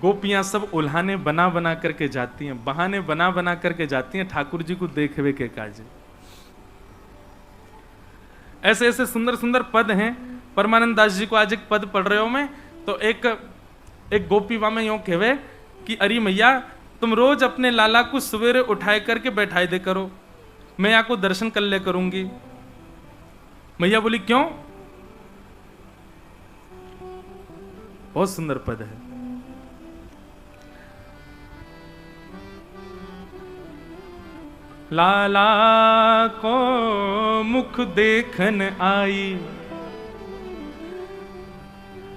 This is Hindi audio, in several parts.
गोपियां सब उल्हाने बना बना करके जाती हैं, बहाने बना बना करके जाती हैं ठाकुर जी को देखवे के काजे। ऐसे ऐसे सुंदर सुंदर पद हैं। परमानंद दास जी को आज एक पद पढ़ रहे हो मैं, तो एक गोपी वा में यूं कहवे कि अरे मैया तुम रोज अपने लाला को सवेरे उठाए करके बैठाए दे करो, मैं आपको दर्शन कर ले करूंगी। मैया बोली क्यों? बहुत सुंदर पद है। लाला को मुख देखन आई,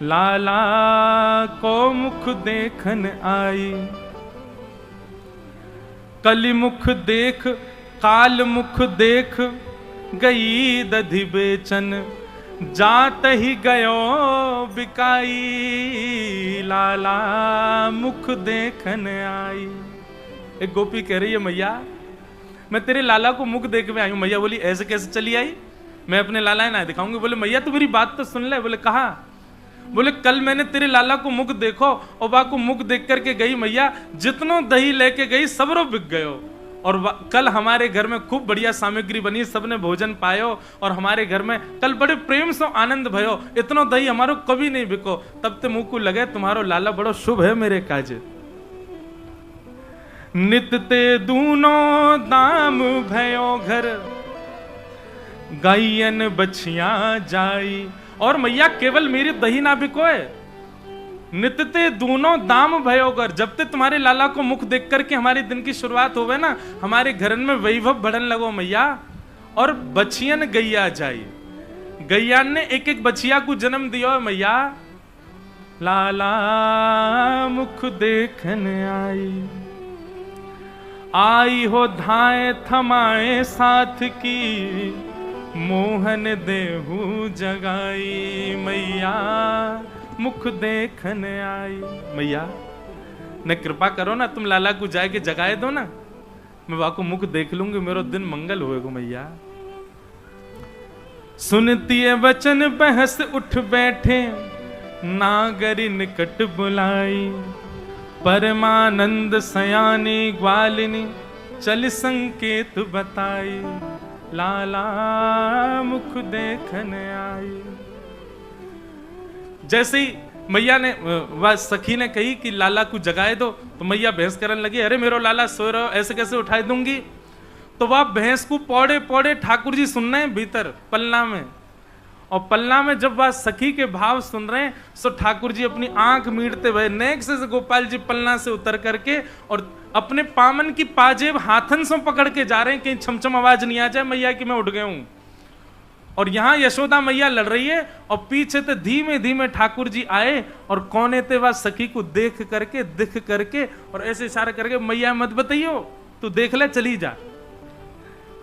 लाला को मुख देखन आई, कली मुख देख काल मुख देख गई दधि बेचन, जात ही गयो बिकाई, लाला मुख देखन आई। एक गोपी कह रही है मैया मैं तेरे लाला को मुख देख में आई हूं। मैया बोली ऐसे कैसे चली आई, मैं अपने लाला ना दिखाऊंगी। बोले मैया तू मेरी बात तो सुन ले। बोले कहा? बोले कल मैंने तेरे लाला को मुख देखो और बा को मुख देख करके गई मैया, जितनो दही लेके गई सबरो बिक गयो, और कल हमारे घर में खूब बढ़िया सामग्री बनी, सबने भोजन पायो और हमारे घर में कल बड़े प्रेम से आनंद भयो, इतनो दही हमारो कभी नहीं बिको। तब ते मुंह को लगे तुम्हारो लाला बड़ो शुभ है मेरे काजे। नित ते दूनो दाम भयो घर, गायन बछिया जाई। और मैया केवल मेरी दही ना बिकोए, नित ते दूनो दाम भयो घर। जब ते तुम्हारे लाला को मुख देख करके हमारे दिन की शुरुआत होवे ना, हमारे घर में वैभव बढ़न लगो मैया। और बछियन गैया जाई, गैयान ने एक एक बछिया को जन्म दियो मैया। लाला मुख देखन आई, आई हो धाए थमाए साथ की, मोहन देहू जगाई, मैया मुख देखन आई। मैया न कृपा करो ना, तुम लाला को जाके जगाए दो ना, मैं वाको मुख देख लूंगी, मेरो दिन मंगल होएगा मैया। सुनती है वचन बहस उठ बैठे, नागरी निकट बुलाई, परमानंद सयानी ग्वालिनी चल संकेत बताई, लाला मुख देखन आई। जैसे ही मैया ने वह सखी ने कही कि लाला को जगाए दो, तो मैया बहस करने लगी, अरे मेरो लाला सो रहे हो, ऐसे कैसे उठाए दूंगी। तो वह भैंस को पौड़े पौड़े ठाकुर जी सुन रहे हैं भीतर पलना में, और पलना में जब वह सखी के भाव सुन रहे हैं, सो ठाकुर जी अपनी आंख मीटते हुए नेक से गोपाल जी पलना से उतर करके और अपने पामन की पाजेब हाथन से पकड़ के जा रहे हैं, कहीं छमछम आवाज नहीं आ जाए मैया कि मैं उठ गया हूं। और यहां यशोदा मैया लड़ रही है, और पीछे से धीमे धीमे ठाकुर जी आए और कोने ते वह सखी को देख करके दिख करके और ऐसे इशारा करके, मैया मत बताइयो, तू देख ले, चली जा।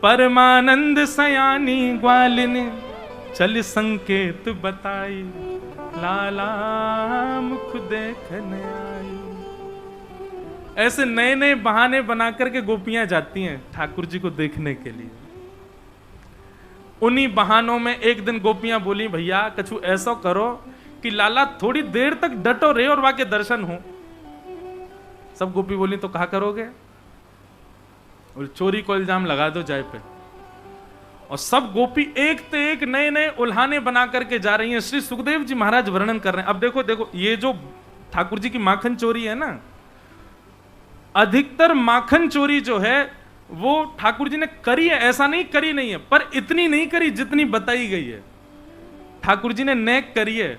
परमानंद सयानी ग्वालिनी चल संकेत बताई, लाला मुख देखने आई। ऐसे नए नए बहाने बना करके गोपियां जाती हैं ठाकुर जी को देखने के लिए। उन्हीं बहानों में एक दिन गोपियां बोली, भैया कछु ऐसा करो कि लाला थोड़ी देर तक डटो रहे और वहां के दर्शन हो। सब गोपी बोली, तो कहा करोगे? और चोरी को इल्जाम लगा दो जाए पे। और सब गोपी एक ते एक नए नए उल्हाने बना करके जा रही हैं। श्री सुखदेव जी महाराज वर्णन कर रहे हैं। अब देखो देखो, ये जो ठाकुर जी की माखन चोरी है ना, अधिकतर माखन चोरी जो है वो ठाकुर जी ने करी है, ऐसा नहीं करी नहीं है, पर इतनी नहीं करी जितनी बताई गई है। ठाकुर जी ने नेक करी है,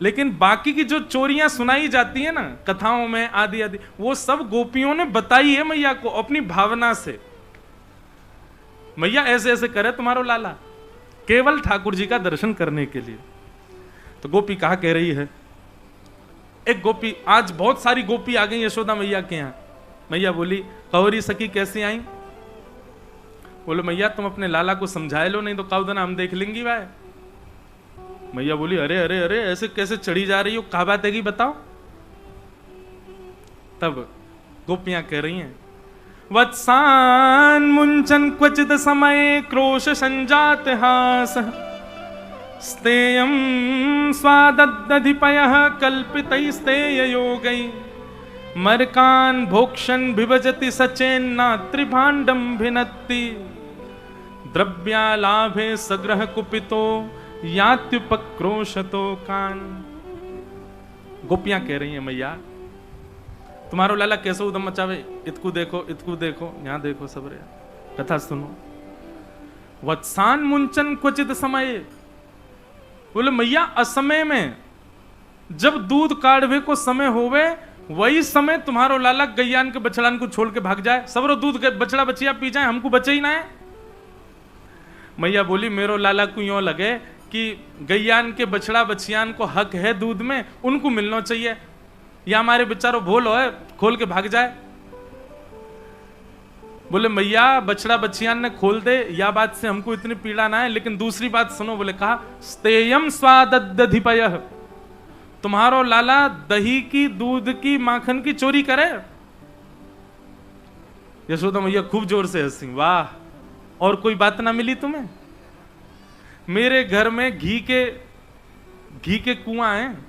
लेकिन बाकी की जो चोरियां सुनाई जाती है ना कथाओं में आदि आदि, वो सब गोपियों ने बताई है मैया को अपनी भावना से। मैया ऐसे ऐसे करे तुम्हारो लाला, केवल ठाकुर जी का दर्शन करने के लिए। तो गोपी कहा कह रही है, एक गोपी, आज बहुत सारी गोपी आ गई यशोदा मैया के यहां। मैया बोली, कौरी सखी कैसी आई? बोले, मैया तुम अपने लाला को समझाए लो, नहीं तो काउदना हम देख लेंगी भाई। मैया बोली, अरे अरे अरे ऐसे कैसे चढ़ी जा रही हो, कहा बात है कि बताओ। तब गोपियां कह रही हैं, वत्सान मुंचन क्वचित समय क्रोश संजात हास, स्तेयं स्वादधिपयः कल्पितैस्तेय योगै, मरकान भोक्षण विभजति सचेन्ना त्रिभाण्डम भिनत्ति द्रव्यालाभे सग्रह कुपितो यात्युपक्रोशतो कान। गोपियां कह रही हैं मैया तुम्हारो लाला कैसे उदम मचावे, इतकू देखो यहां देखो सब रे। कथा सुनो। वत्सान मुंचन क्वचित समय, बोले मैया असमय में जब दूध काढ़वे को समय होवे वही समय तुम्हारो लाला गैयान के बछड़ान को छोड़ के भाग जाए, सबरो दूध बछड़ा बचिया पी जाए, हमको बचे ही ना है। मैया बोली मेरो लाला को यूं लगे कि गैयान के बछड़ा बचियान को हक है दूध में, उनको मिलना चाहिए, या हमारे बेचारो भोल है खोल के भाग जाए। बोले मैया बछड़ा बचियान ने खोल दे या बात से हमको इतनी पीड़ा ना है, लेकिन दूसरी बात सुनो। बोले कहा स्तेयम स्वादधिपय, तुम्हारो लाला दही की दूध की माखन की चोरी करे। यशोदा मैया खूब जोर से हंसी, वाह और कोई बात ना मिली तुम्हें। मेरे घर में घी के कुआं हैं,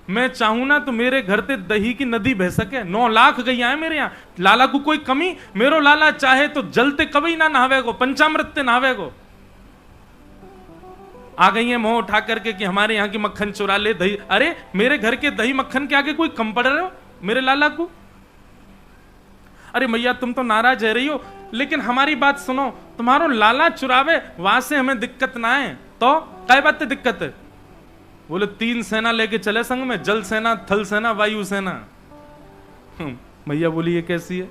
मैं चाहूं ना तो मेरे घर से दही की नदी बह सके। 9 लाख गैया है मेरे यहाँ, लाला को कोई कमी। मेरो लाला चाहे तो जलते कभी ना नहावे को, पंचामृत से नहावे को। आ गई है मोह उठा करके कि हमारे यहाँ की मक्खन चुरा ले दही। अरे मेरे घर के दही मक्खन के आगे कोई कम पड़ रहे हो मेरे लाला को। अरे मैया तुम तो नाराज है रही हो, लेकिन हमारी बात सुनो, तुम्हारो लाला चुरावे वहां से हमें दिक्कत ना है तो काय बात दिक्कत है। बोले 3 सेना लेके चले संग में, जल सेना, थल सेना, वायु सेना। मैया बोली ये कैसी है।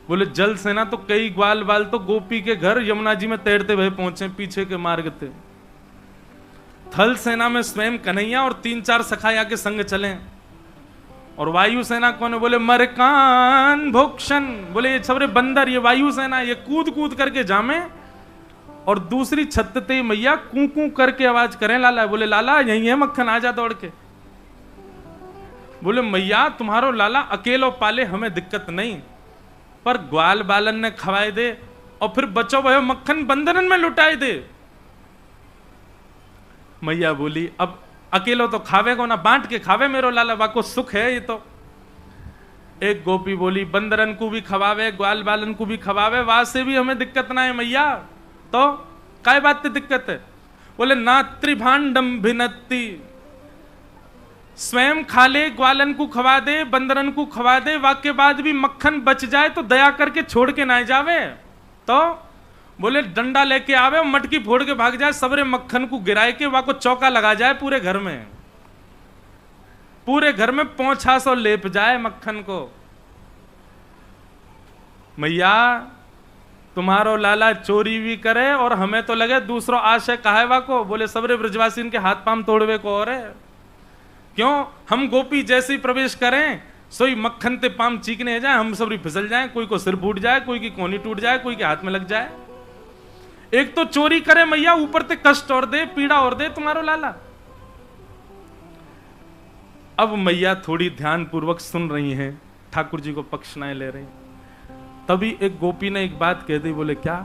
बोले जल सेना तो कई ग्वाल बाल तो गोपी के घर यमुना जी में तैरते हुए पहुंचे पीछे के मार्ग थे। थल सेना में स्वयं कन्हैया और 3-4 सखाया के संग चले। और वायु सेना कौन है। बोले मरकान भोक्षण, बोले ये सबरे बंदर, ये वायु सेना, ये कूद कूद करके जामे और दूसरी छत ते मैया कू कू करके आवाज करें लाला। बोले लाला यही है मक्खन, आ जा दौड़ के। बोले मैया तुम्हारो लाला अकेलो पाले हमें दिक्कत नहीं, पर ग्वाल बालन ने खवाए दे और फिर बचो भयो मक्खन बंदरन में लुटाए दे। मैया बोली अब अकेलो तो खावे को ना, बांट के खावे मेरो लाला, वाको सुख है ये तो। एक गोपी बोली बंदरन को भी खवावे, ग्वाल बालन को भी खवावे, वहां से भी हमें दिक्कत ना है मैया, तो काय बात दिक्कत है। बोले ना त्रिभाण्डम भिनत्ति, स्वयं खा ले, ग्वालन को खवा दे, बंदरन को खवा दे, वाके बाद भी मक्खन बच जाए तो दया करके छोड़ के ना जावे। तो बोले डंडा लेके आवे, मटकी फोड़ के भाग जाए, सबरे मक्खन को गिराए के वाको चौका लगा जाए पूरे घर में, पूरे घर में पोंछा सो लेप जाए मक्खन को। मैया तुम्हारो लाला चोरी भी करे और हमें तो लगे दूसरो आशय कहावा को। बोले सबरे ब्रजवासी के हाथ पाम तोड़वे को और है। क्यों हम गोपी जैसे ही प्रवेश करें सोई मक्खन ते पाम चीकने जाए, हम सबरी फिसल जाए, कोई को सिर फूट जाए, कोई की कोनी टूट जाए, कोई के हाथ में लग जाए। एक तो चोरी करे मैया, ऊपर ते कष्ट और दे, पीड़ा और दे तुम्हारो लाला। अब मैया थोड़ी ध्यान पूर्वक सुन रही हैं, ठाकुर जी को पक्षनाएं ले रही। तभी एक गोपी ने एक बात कह दी। बोले क्या।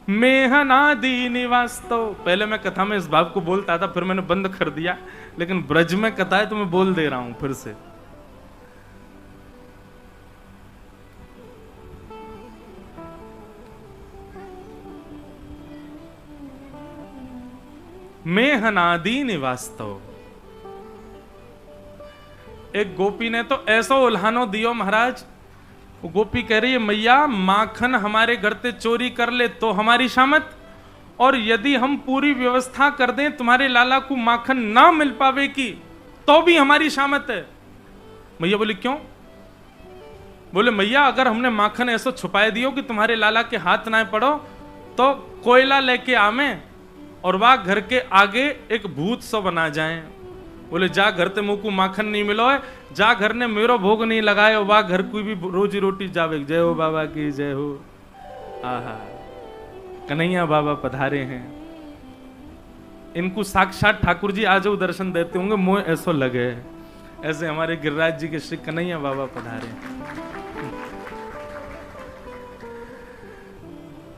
मेहनादि निवास, तो पहले मैं कथा में इस भाव को बोलता था, फिर मैंने बंद कर दिया, लेकिन ब्रज में कथा है तो मैं बोल दे रहा हूं फिर से। मेहनादि निवास्तो, एक गोपी ने तो ऐसा उल्हानो दियो महाराज। वो गोपी कह रही है मैया माखन हमारे घर से चोरी कर ले तो हमारी शामत, और यदि हम पूरी व्यवस्था कर दें तुम्हारे लाला को माखन ना मिल पावे की तो भी हमारी शामत है। मैया बोली क्यों। बोले मैया अगर हमने माखन ऐसा छुपाए दियो कि तुम्हारे लाला के हाथ ना पड़ो तो कोयला लेके आवे और वह घर के आगे एक भूत सो बना जाए। बोले जा घर ते मुंह को माखन नहीं मिलो है, जा घर ने मेरो भोग नहीं लगाए, वह घर को भी रोजी रोटी जावे। जय हो बाबा की जय हो। आहा कन्हैया बाबा पधारे हैं, इनको साक्षात ठाकुर जी आज दर्शन देते होंगे, मोह ऐसो लगे ऐसे हमारे गिरिराज जी के श्री कन्हैया बाबा पधारे।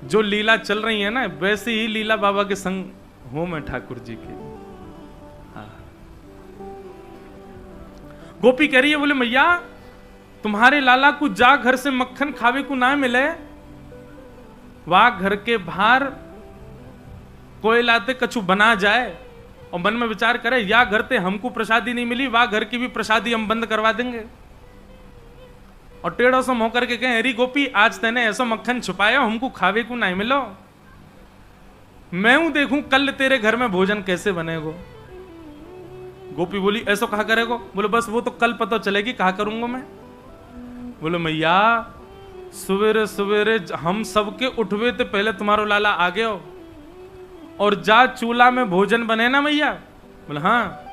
जो लीला चल रही है ना वैसे ही लीला बाबा के संग हो में ठाकुर जी की। गोपी कह रही है, बोले मैया तुम्हारे लाला को जा घर से मक्खन खावे को ना मिले, वाह घर के बाहर कोई लाते कछु बना जाए, और मन में विचार करे या घर ते हमको प्रसादी नहीं मिली, वाह घर की भी प्रसादी हम बंद करवा देंगे। और टेढ़ो सम होकर के कहे, अरे गोपी आज तेने ऐसा मक्खन छुपाया हमको खावे को नहीं मिलो, मैं हूं देखूं कल तेरे घर में भोजन कैसे बनेगो। गोपी बोली ऐसा कहा करेगो? बोले बस वो तो कल पता चलेगी, कहा करूंगा मैं। बोले मैया सवेरे सवेरे हम सबके उठवे थे पहले तुम्हारो लाला आ गए हो, और जा चूल्हा में भोजन बने ना मैया। बोले हाँ,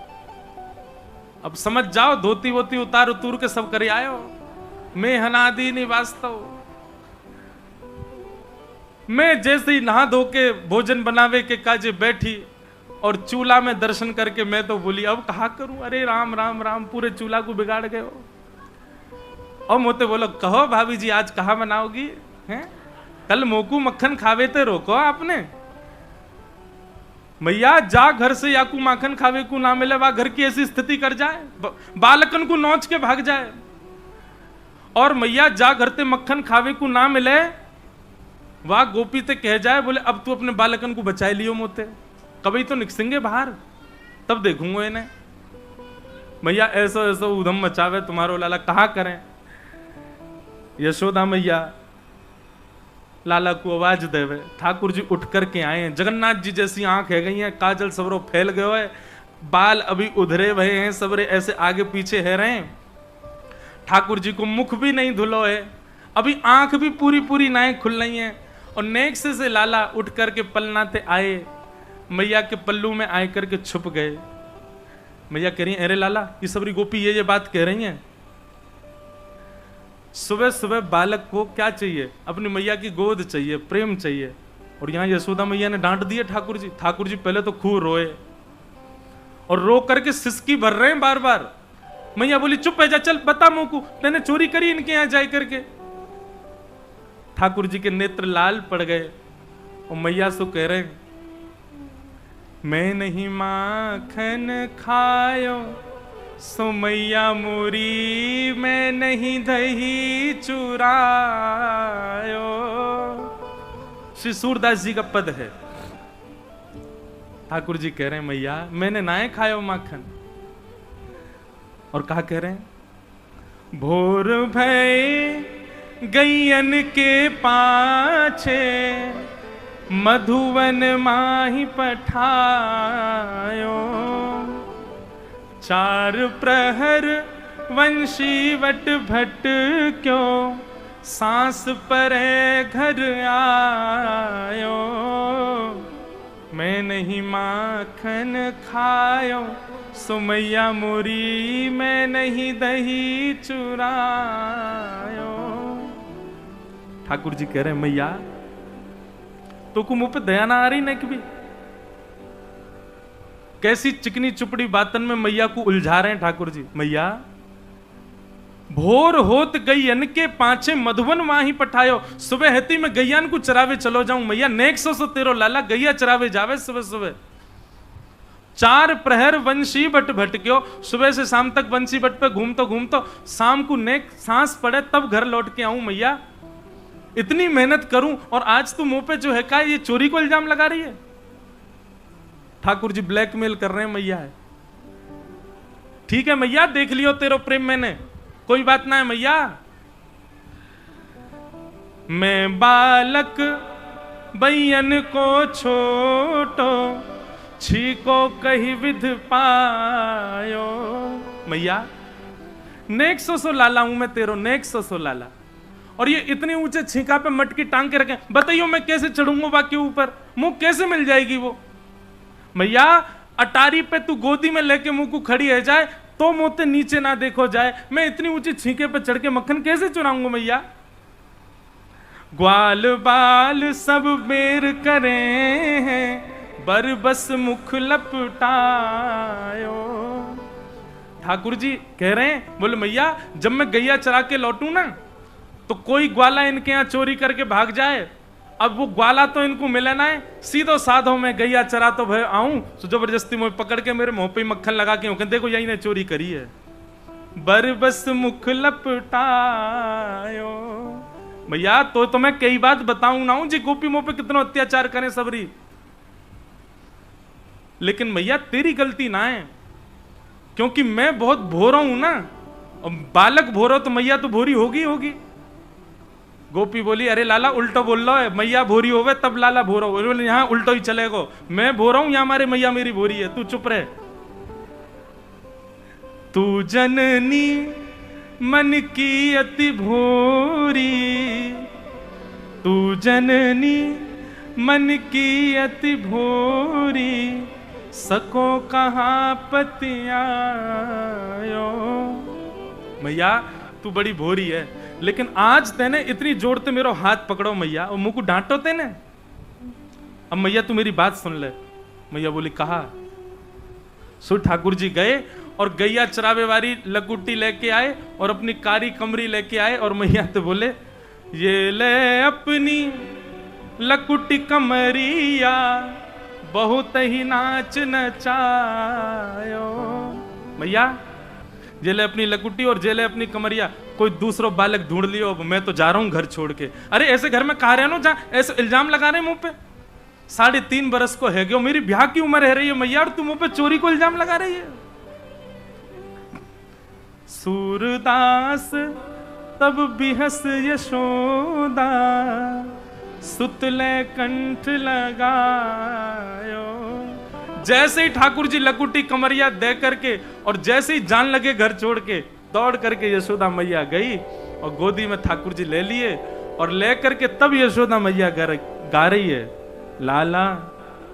अब समझ जाओ, धोती वोती उतार उतूर के सब करे आयो, मैं हनादी नहीं वास्तव। मैं जैसे ही नहा धो के भोजन बनावे के काजे बैठी और चूल्हा में दर्शन करके मैं तो बोली अब कहा करूं, अरे राम राम राम, पूरे चूल्हा को बिगाड़ गए हो। और मोते बोलो कहो भाभी जी आज कहा बनाओगी हैं, कल मोकू मक्खन खावे ते रोको आपने। मैया जा घर से याकू माखन खावे को ना मिले, वह घर की ऐसी स्थिति कर जाए, बालकन को नोच के भाग जाए। और मैया जा घर ते मक्खन खावे को ना मिले, वाह गोपी ते कह जाए, बोले अब तू अपने बालकन को बचाए लियो मोते, कभी तो निकसेंगे बाहर, तब देखूंगा इन्हें। मैया ऐसा ऐसा उधम मचावे तुम्हारो लाला, कहा करें। यशोदा मैया लाला को आवाज देवे, ठाकुर जी उठ करके आए, जगन्नाथ जी जैसी आंख है गई है, काजल सबरो फैल गयो है, बाल अभी उधरे भये हैं, सबरे ऐसे आगे पीछे है रहे, ठाकुर जी को मुख भी नहीं धुलो है, अभी आंख भी पूरी पूरी नाएं खुल रही हैं। और नेक से लाला उठ करके पलनाते आए, मैया के पल्लू में आए करके छुप गए। मैया कह रही हैं अरे लाला ये सबरी गोपी ये बात कह रही हैं। सुबह सुबह बालक को क्या चाहिए, अपनी मैया की गोद चाहिए, प्रेम चाहिए। और यहां यशोदा मैया ने डांट दिए ठाकुर जी। ठाकुर जी पहले तो खूब रोए और रो करके सिसकी भर रहे हैं बार बार। मैया बोली चुप है जा, चल बता मोकू तेने चोरी करी इनके यहां जाए करके। ठाकुर जी के नेत्र लाल पड़ गए और मैया सो कह रहे मैं नहीं माखन खायो सो मैया मोरी, मैं नहीं दही चुरायो। श्री सूरदास जी का पद है। ठाकुर जी कह रहे हैं मैया मैंने नाए खायो माखन। और कहा कह रहे हैं भोर भय गैयन के पाछे, मधुवन माही पठायो, चार प्रहर वंशी वट भट क्यों, सांस परे घर आयो, मैं नहीं माखन खायो सो मैया मोरी, मैं नहीं दही चुरायो। ठाकुर जी कह रहे हैं मैया तो को मुंह पे दया ना आ रही ना कि भी कैसी चिकनी चुपड़ी बातन में मैया को उलझा रहे हैं ठाकुर जी। मैया भोर होत गैयन के पांचे, मधुवन माही पठायो, सुबह हेती में गैयन को चरावे चलो जाऊं मैया, नेक सो तेरो लाला गैया चरावे जावे सुबह सुबह। चार प्रहर वंशी बट भटक्यो, सुबह से शाम तक वंशी बट पे घूमतो शाम को नेक सांस पड़े तब घर लौट के आऊं मैया। इतनी मेहनत करूं और आज तू मुंह पे जो है का ये चोरी को इल्जाम लगा रही है। ठाकुर जी ब्लैकमेल कर रहे हैं मैया है। ठीक है मैया देख लियो तेरो प्रेम मैंने, कोई बात ना है मैया। मैं बालक बैयन को छोटो, छीको कही विध पायो। मैया नेक सो लाला हूं मैं तेरो, नेक सो लाला। और ये इतने ऊंचे छीका पे मटकी टांग के रखे, बताइयो मैं कैसे चढ़ूंगा बाकी ऊपर, मुंह कैसे मिल जाएगी वो। मैया अटारी पे तू गोदी में लेके मुंह को खड़ी है जाए तो मोते नीचे ना देखो जाए, मैं इतनी ऊंची छीके पे चढ़ के मक्खन कैसे चुराऊंगा मैया। ग्वाल बाल सब बेर करे हैं, बर बस मुख लपटायो। ठाकुर जी कह रहे हैं बोले मैया जब मैं गैया चरा के लौटू ना तो कोई ग्वाला इनके यहां चोरी करके भाग जाए, अब वो ग्वाला तो इनको मिले ना है, सीधो साधो में गैया चरा तो भाई आऊं तो जबरदस्ती मुझे पकड़ के मेरे मुंह पे मक्खन लगा के देखो यही ने चोरी करी है। बरबस मुख लपटायो। भैया तो मैं कई बात बताऊं ना हूं जी, गोपी मोह पे कितना अत्याचार करें सबरी, लेकिन भैया तेरी गलती ना है, क्योंकि मैं बहुत भोरा हूं ना, और बालक भोरा तो मैया तो भोरी होगी। गोपी बोली अरे लाला उल्टो बोल रहा है, मैया भोरी होवे तब लाला भोरा हो, यहां उल्टो ही चलेगो, मैं भोरा हूं, यहां हमारे मैया मेरी भोरी है, तू चुप रहे। तू जननी मन की अति भोरी, तू जननी मन की अति भोरी, सको कहां पतियायो। मैया तू बड़ी भोरी है, लेकिन आज तेने इतनी जोर ते मेरो हाथ पकड़ो मैया, और मुंह को डांटो तेने। अब मैया तू मेरी बात सुन ले। मैया बोली कहा। सो ठाकुर जी गए और गैया चरावे वाली लकुटी लेके आए और अपनी कारी कमरी लेके आए, और मैया तो बोले ये ले अपनी लकुटी कमरिया, बहुत ही नाच नचायो। मैया जेले अपनी लकुटी और जेले अपनी कमरिया, कोई दूसरो बालक ढूंढ लियो, मैं तो जा रहा हूं घर छोड़ के। अरे ऐसे घर में कहा रहे नो, जहां ऐसे इल्जाम लगा रहे मुंह पे। 3.5 बरस को है गयो, मेरी ब्याह की उम्र है रही है मैया, और तू मुंह पे चोरी को इल्जाम लगा रही है। सूरदास तब बिहस यशोदा, सुतले कंठ लगायो। जैसे ही ठाकुर जी लकुटी कमरिया दे करके और जैसे ही जान लगे घर छोड़ के, दौड़ करके यशोदा मैया गई और गोदी में ठाकुर जी ले लिए, और ले करके तब यशोदा मैया गा रही है, लाला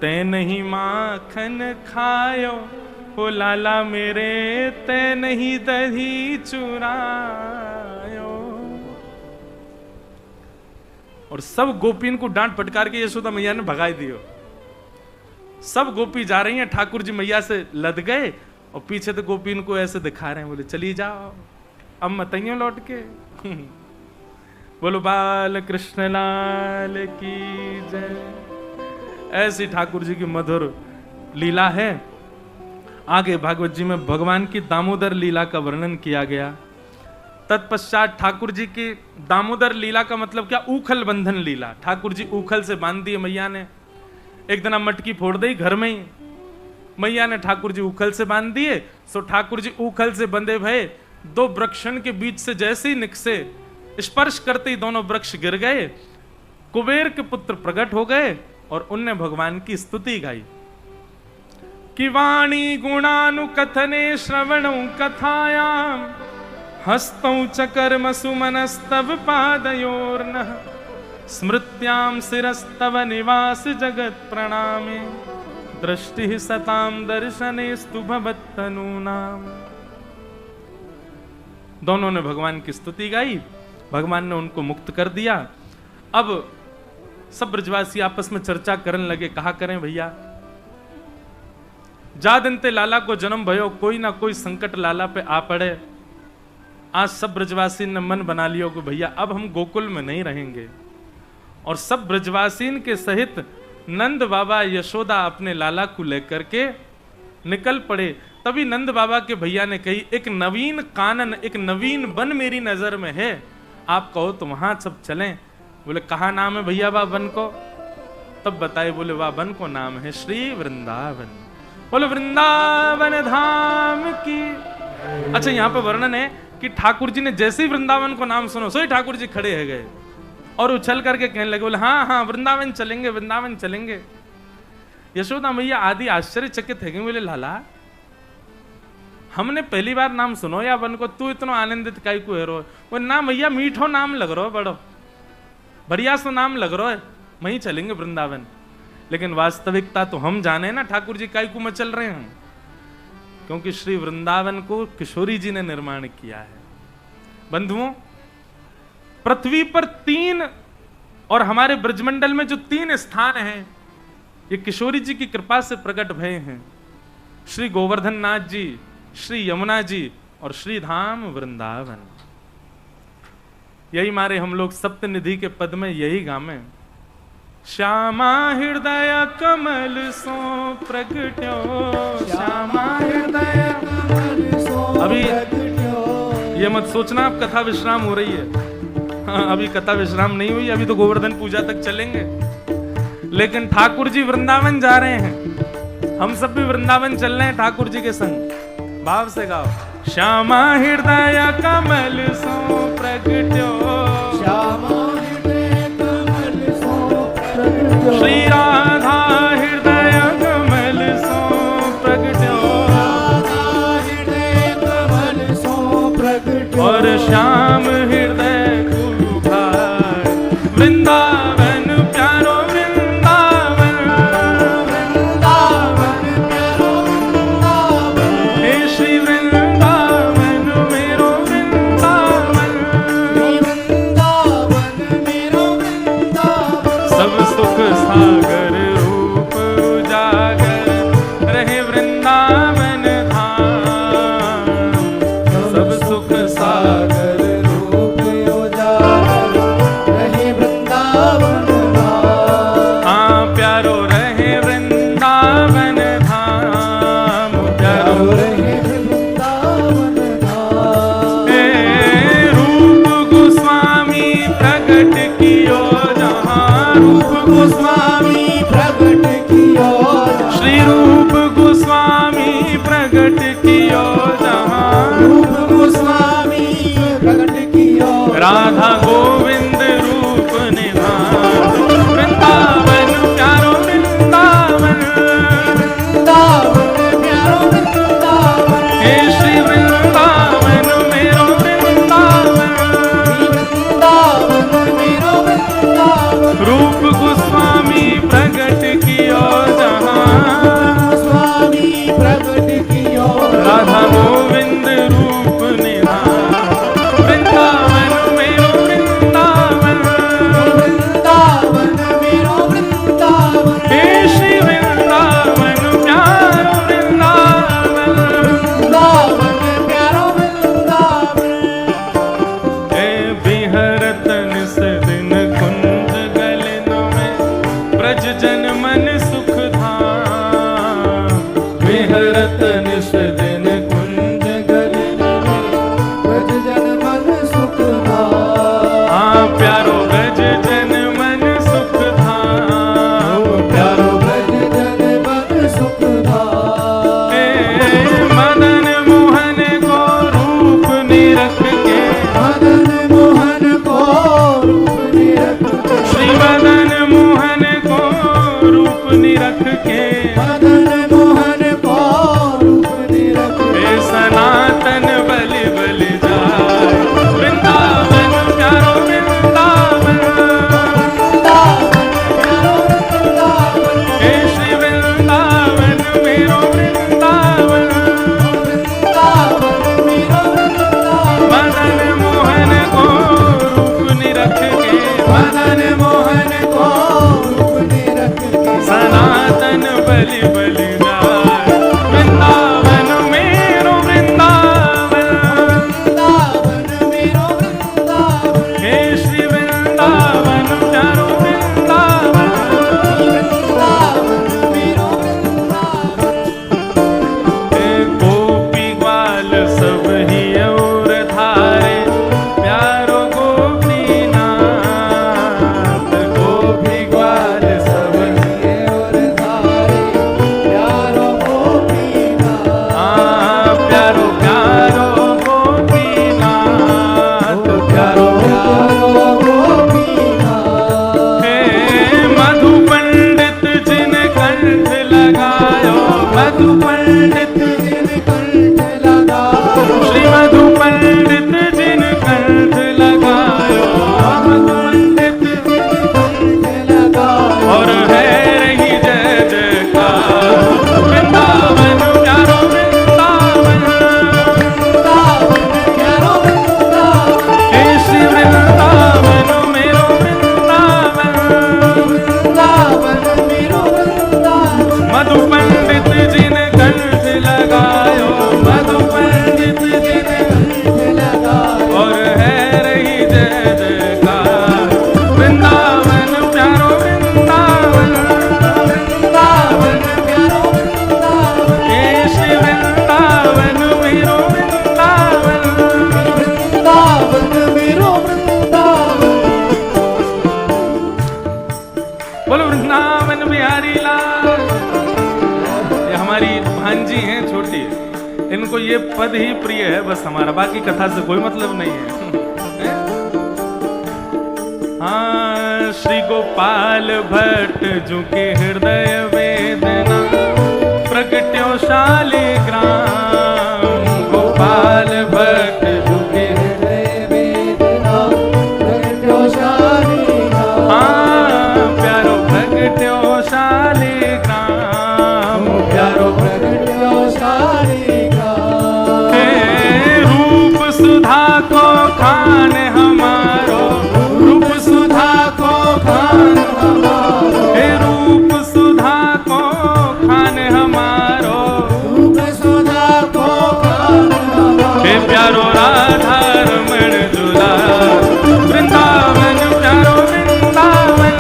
ते नहीं माखन खायो, हो लाला मेरे ते नहीं दही चुरायो। और सब गोपिन को डांट फटकार के यशोदा मैया ने भगाई दियो। सब गोपी जा रही हैं, ठाकुर जी मैया से लद गए, और पीछे तो गोपीन को ऐसे दिखा रहे हैं, बोले चली जाओ अब मत आइयो लौट के। बोलो बाल कृष्ण लाल की जय। ऐसी ठाकुर जी की मधुर लीला है। आगे भागवत जी में भगवान की दामोदर लीला का वर्णन किया गया। तत्पश्चात ठाकुर जी की दामोदर लीला का मतलब क्या, ऊखल बंधन लीला। ठाकुर जी ऊखल से बांध दिए मैया ने, एक दिन मटकी फोड़ दी घर में ही, मैया ने ठाकुर जी ऊखल से बांध दिए। सो ठाकुर जी ऊखल से बंधे भये, 2 वृक्षण के बीच से जैसे ही निकसे, स्पर्श करते ही दोनों वृक्ष गिर गए। कुबेर के पुत्र प्रकट हो गए और उनने भगवान की स्तुति गाई कि वाणी गुणानुकथने श्रवणौ कथायाम, हस्तौ च कर्म सुमनस्तव पादयोर्नः, स्मृत्याम शिरस्तव निवास जगत प्रणामे, दृष्टि सताम दर्शनेस्तु भवत्तनूनाम। दोनों ने भगवान की स्तुति गाई, भगवान ने उनको मुक्त कर दिया। अब सब ब्रजवासी आपस में चर्चा करने लगे, कहा करें भैया, जा दिन ते लाला को जन्म भयो, कोई ना कोई संकट लाला पे आ पड़े। आज सब ब्रजवासी ने मन बना लियो कि भैया अब हम गोकुल में नहीं रहेंगे, और सब ब्रजवासीन के सहित नंद बाबा यशोदा अपने लाला को लेकर के निकल पड़े। तभी नंद बाबा के भैया ने कही, एक नवीन कानन, एक नवीन वन मेरी नजर में है, आप कहो तो वहां सब चलें। बोले कहा नाम है भैया वह वन को? तब बताए, बोले वह वन को नाम है श्री वृंदावन। बोले वृंदावन धाम की। अच्छा, यहाँ पे वर्णन है कि ठाकुर जी ने जैसे ही वृंदावन को नाम सुनो, सो ही ठाकुर जी खड़े हो गए और उछल करके कहने लगे, बोले हाँ हाँ वृंदावन चलेंगे, वृंदावन चलेंगे। यशोदा मैया आदि आश्चर्यचकित है, बोले लाला हमने पहली बार नाम सुनो या वन को, तू इतना आनंदित काई को है रो? वो ना मैया मीठो नाम लग रहा है, बड़ो बढ़िया सो नाम लग रहा है, वहीं चलेंगे वृंदावन। लेकिन वास्तविकता तो हम जाने ना ठाकुर जी काई को मचल रहे हैं, क्योंकि श्री वृंदावन को किशोरी जी ने निर्माण किया है। बंधुओं, पृथ्वी पर 3 और हमारे ब्रजमंडल में जो 3 स्थान हैं, ये किशोरी जी की कृपा से प्रकट भये हैं। श्री गोवर्धन नाथ जी, श्री यमुना जी और श्री धाम वृंदावन। यही मारे हम लोग सप्तनिधि के पद में यही गामे, श्यामा हृदय कमल सो प्रगट्यो, श्यामा हृदय कमल सो अभी ये मत सोचना आप कथा विश्राम हो रही है। हाँ, अभी कथा विश्राम नहीं हुई, अभी तो गोवर्धन पूजा तक चलेंगे। लेकिन ठाकुर जी वृंदावन जा रहे हैं, हम सब भी वृंदावन चल रहे हैं ठाकुर जी के संग। भाव से गाओ। श्यामा हृदय कमल सो प्रगट्यो, श्यामा हृदय कमल सो प्रगट्यो, श्री राधा हृदय कमल सो प्रगट्यो, राधा हृदय कमल सो प्रगट्यो, और श्याम हृदय कुभार वृंदावन प्यारो वृंदावन, वृंदावन प्यारो वृंदावन, हे श्री वृंदावन मेरो वृंदावन, वृंदावन मेरो वृंदावन, सब सुख सागर रूप उजागर रहे वृंदावन धाम, सब सुख सागर रूप उजागर रहे वृंदावन धाम, हाँ प्यारो रहे वृंदावन धाम, प्यारो रहे वृंदावन धाम। हे रूप गोस्वामी प्रकट कियो जहाँ, रूप गोस्वामी प्रगट कियो, श्री रूप गोस्वामी प्रकट कियो जहाँ, रूप गोस्वामी प्रगट कियो, राधा गोविंद रूप निधान, वृंदावन प्यारो वृंदावन, वृंदावन प्यारो वृंदावन, हे श्री वृंदावन मेरो वृंदावन, वृंदावन मेरो वृंदावन, रूप गोस्वामी प्रकट कियो जहाँ, गोस्वामी प्रगट कियो, राधा गोविंद रूप निधान, वृंदावन मेरो ये पद ही प्रिय है बस हमारा, बाकी कथा से कोई मतलब नहीं है। हाँ, श्री गोपाल भट्ट जुके हृदय वेदना प्रगट्यो शालिग्राम। गोपाल भट्ट जुके हृदय वेदना प्रगट्यो शालिग्राम। हाँ, प्यारो प्रगट्यो शालिग्राम, प्यारो प्रगट्यो शालिग्राम। हे रूप सुधा को खान हमारो, रूप सुधा को खान हमारो। हे रूप सुधा को खान हमारो, रूप सुधा को खान हमारो। हे प्यारो राधा रमण झूला वृंदावन, प्यारो वृंदावन,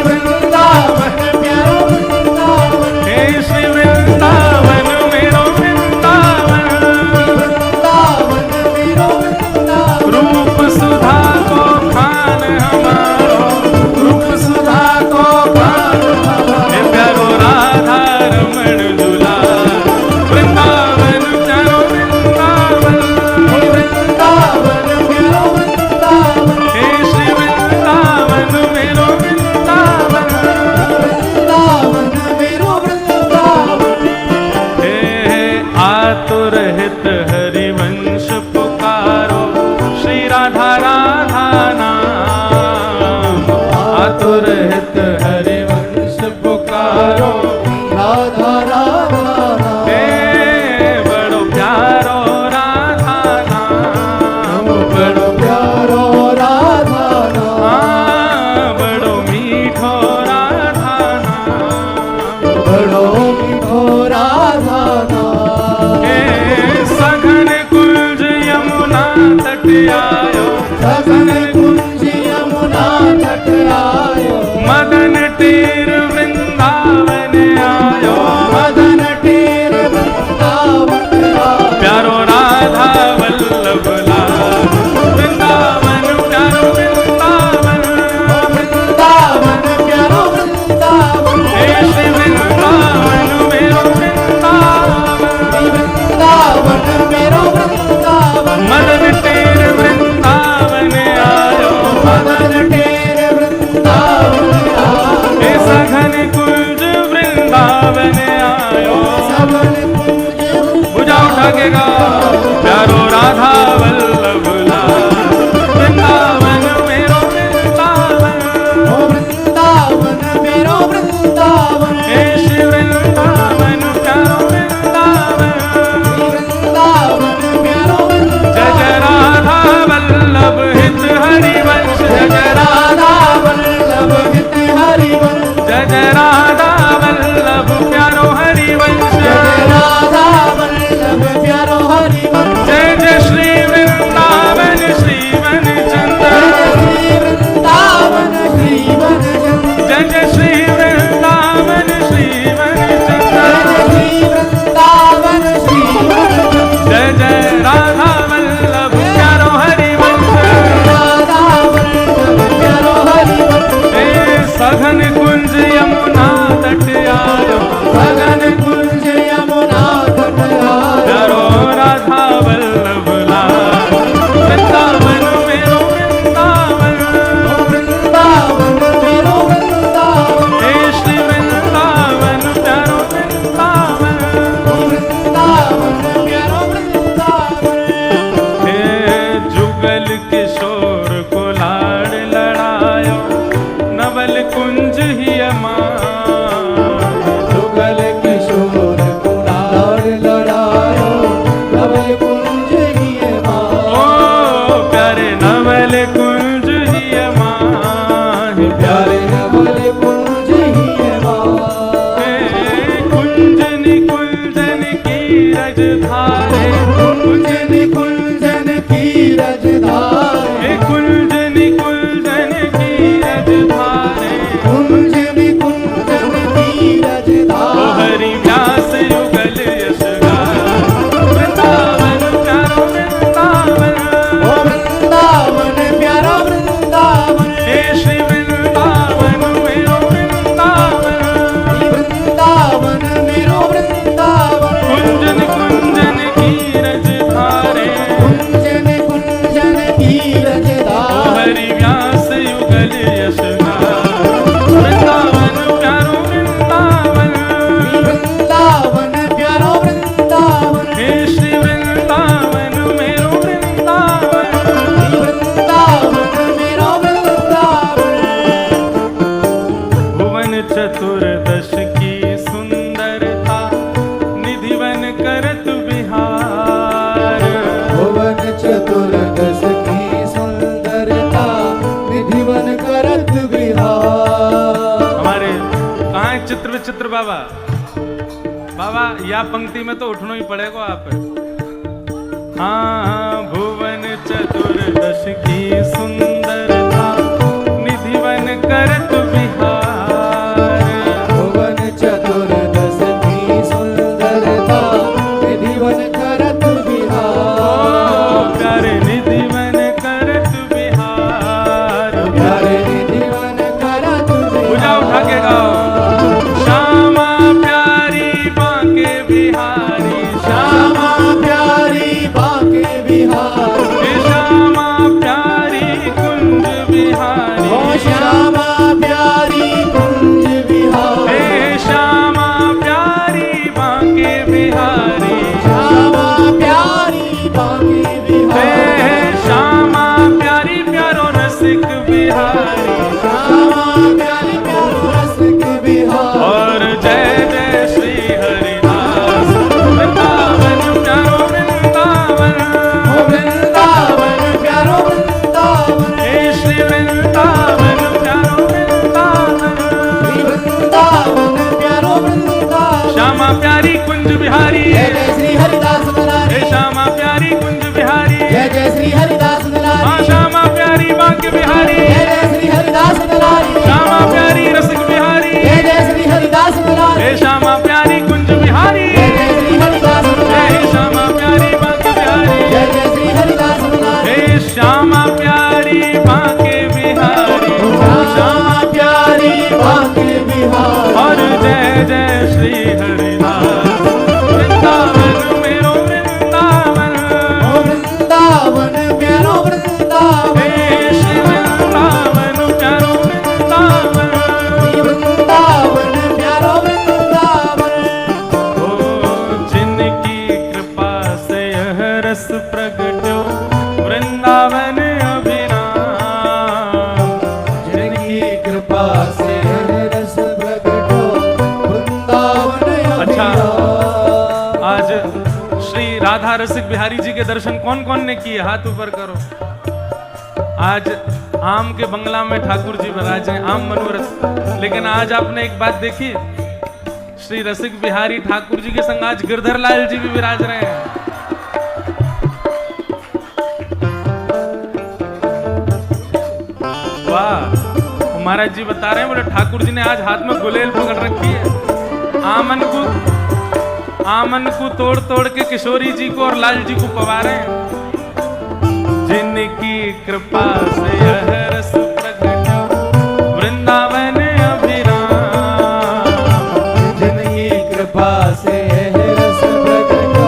वृंदावन प्यारो वृंदावन। हे श्री वृंदावन मेरो वृंदावन। वृंदावन मेरो वृंदावन। रूप सुधा चतुर्दश की सुंदरता निधिवन करत विहार। हमारे कहाँ है चित्र विचित्र बाबा? बाबा या पंक्ति में तो उठना ही पड़ेगा आप। हाँ, भुवन चतुर्दश की सुंदरता निधिवन करत विहार। भुवन चतुर्दश की सुंदरता निधिवन करत विहार। प्यारे निधिवन करत विहार। प्यारे निधिवन करत पूजा उठा के गाओ। श्यामा प्यारी बांके बिहारी, श्यामा प्यारी बांके बिहारी। श्यामा प्यारी कुंज बिहारी। ओ श्यामा प्यारी कुंज बिहारी। हे श्यामा प्यारी बांके बिहारी। श्यामा प्यारी बांके बिहारी। हे श्यामा प्यारी प्यारो रसिक बिहारी। श्यामा प्यारी प्यारो रसिक बिहारी। और जय जय श्री हरिदास वृंदावन प्यारो वृंदावन। ओ वृंदावन प्यारो वृंदावन। हे श्री वृंदावन प्यारो वृंदावन। श्री वृंदावन प्यारो वृंदावन। श्यामा प्यारी कुंज बिहारी। जय जय श्री हरिदास हे दुलारी। श्यामा प्यारी कुंज बिहारी। जय जय श्री हरिदास हाँ, दुलारी। श्यामा प्यारी बांके बिहारी। जय जय श्री हरिदास दुलारी। श्यामा प्यारी रसिक बिहारी। जय जय श्री हरिदास दुलारी। हे श्यामा प्यारी कुंज बिहारी। जय जय श्री हरिदास दुलारी। हे श्यामा प्यारी बांके बिहारी। जय जय श्री हरिदास दुलारी। हे श्यामा प्यारी बांके बिहारी। श्यामा प्यारी बांके बिहारी। और जय जय श्री हरिदास वृंदावन मेरो वृंदावन। ओ वृंदावन प्यारो वृंदावन। हे श्री वृंदावन प्यारो वृंदावन। श्री वृंदावन प्यारो वृंदावन। ओ जिनकी कृपा से यह रस प्रगट्यो वृंदावन अभिराम। जिनकी कृपा से रस प्रगटो वृंदावन अच्छा। अभिराम। आज श्री राधा रसिक बिहारी जी के दर्शन कौन कौन ने किए? हाथ ऊपर करो। आज आम के बंगला में ठाकुर जी विराज हैं, आम मनोरथ। लेकिन आज आपने एक बात देखी, श्री रसिक बिहारी ठाकुर जी के संग आज गिरधर लाल जी भी विराज रहे हैं। वाह, महाराज जी बता रहे हैं, बोले ठाकुर जी ने आज हाथ में गुलेल पकड़ रखी है। आमन को तोड़ तोड़ के किशोरी जी को और लाल जी को पवा रहे हैं। जिनकी कृपा से यह रस प्रगट्यो वृंदावन अभिराम। जिनकी कृपा से रस प्रगटो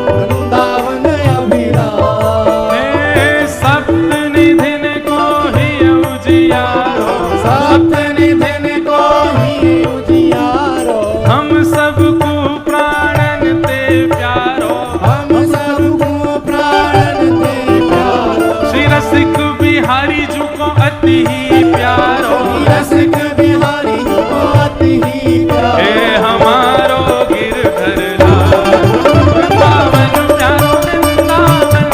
वृंदावन अभिराम। हे सप्त निधिन को ही उजियारो। सप्त निधिन को ही उजियारो। हम सबको प्राणन ते प्यारो। हम सबको प्राणन ते प्यारो। श्री रसिक बिहारी जी को अति ही प्यारो। रसिक बिहारी को अति ही प्यारो। हे हमारो गिरधर लाल वृंदावन प्यारो वृंदावन।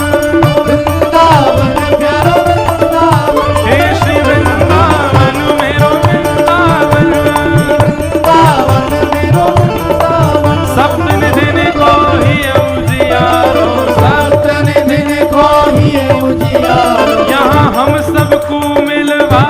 वृंदावन प्यारो वृंदावन। हे श्री वृंदावन मेरो वृंदावन। वृंदावन मेरो वृंदावन। सप्त निधिन को ही उजियारो। सप्त निधिन को ही उजियारो। यहाँ हम सबको मिलवा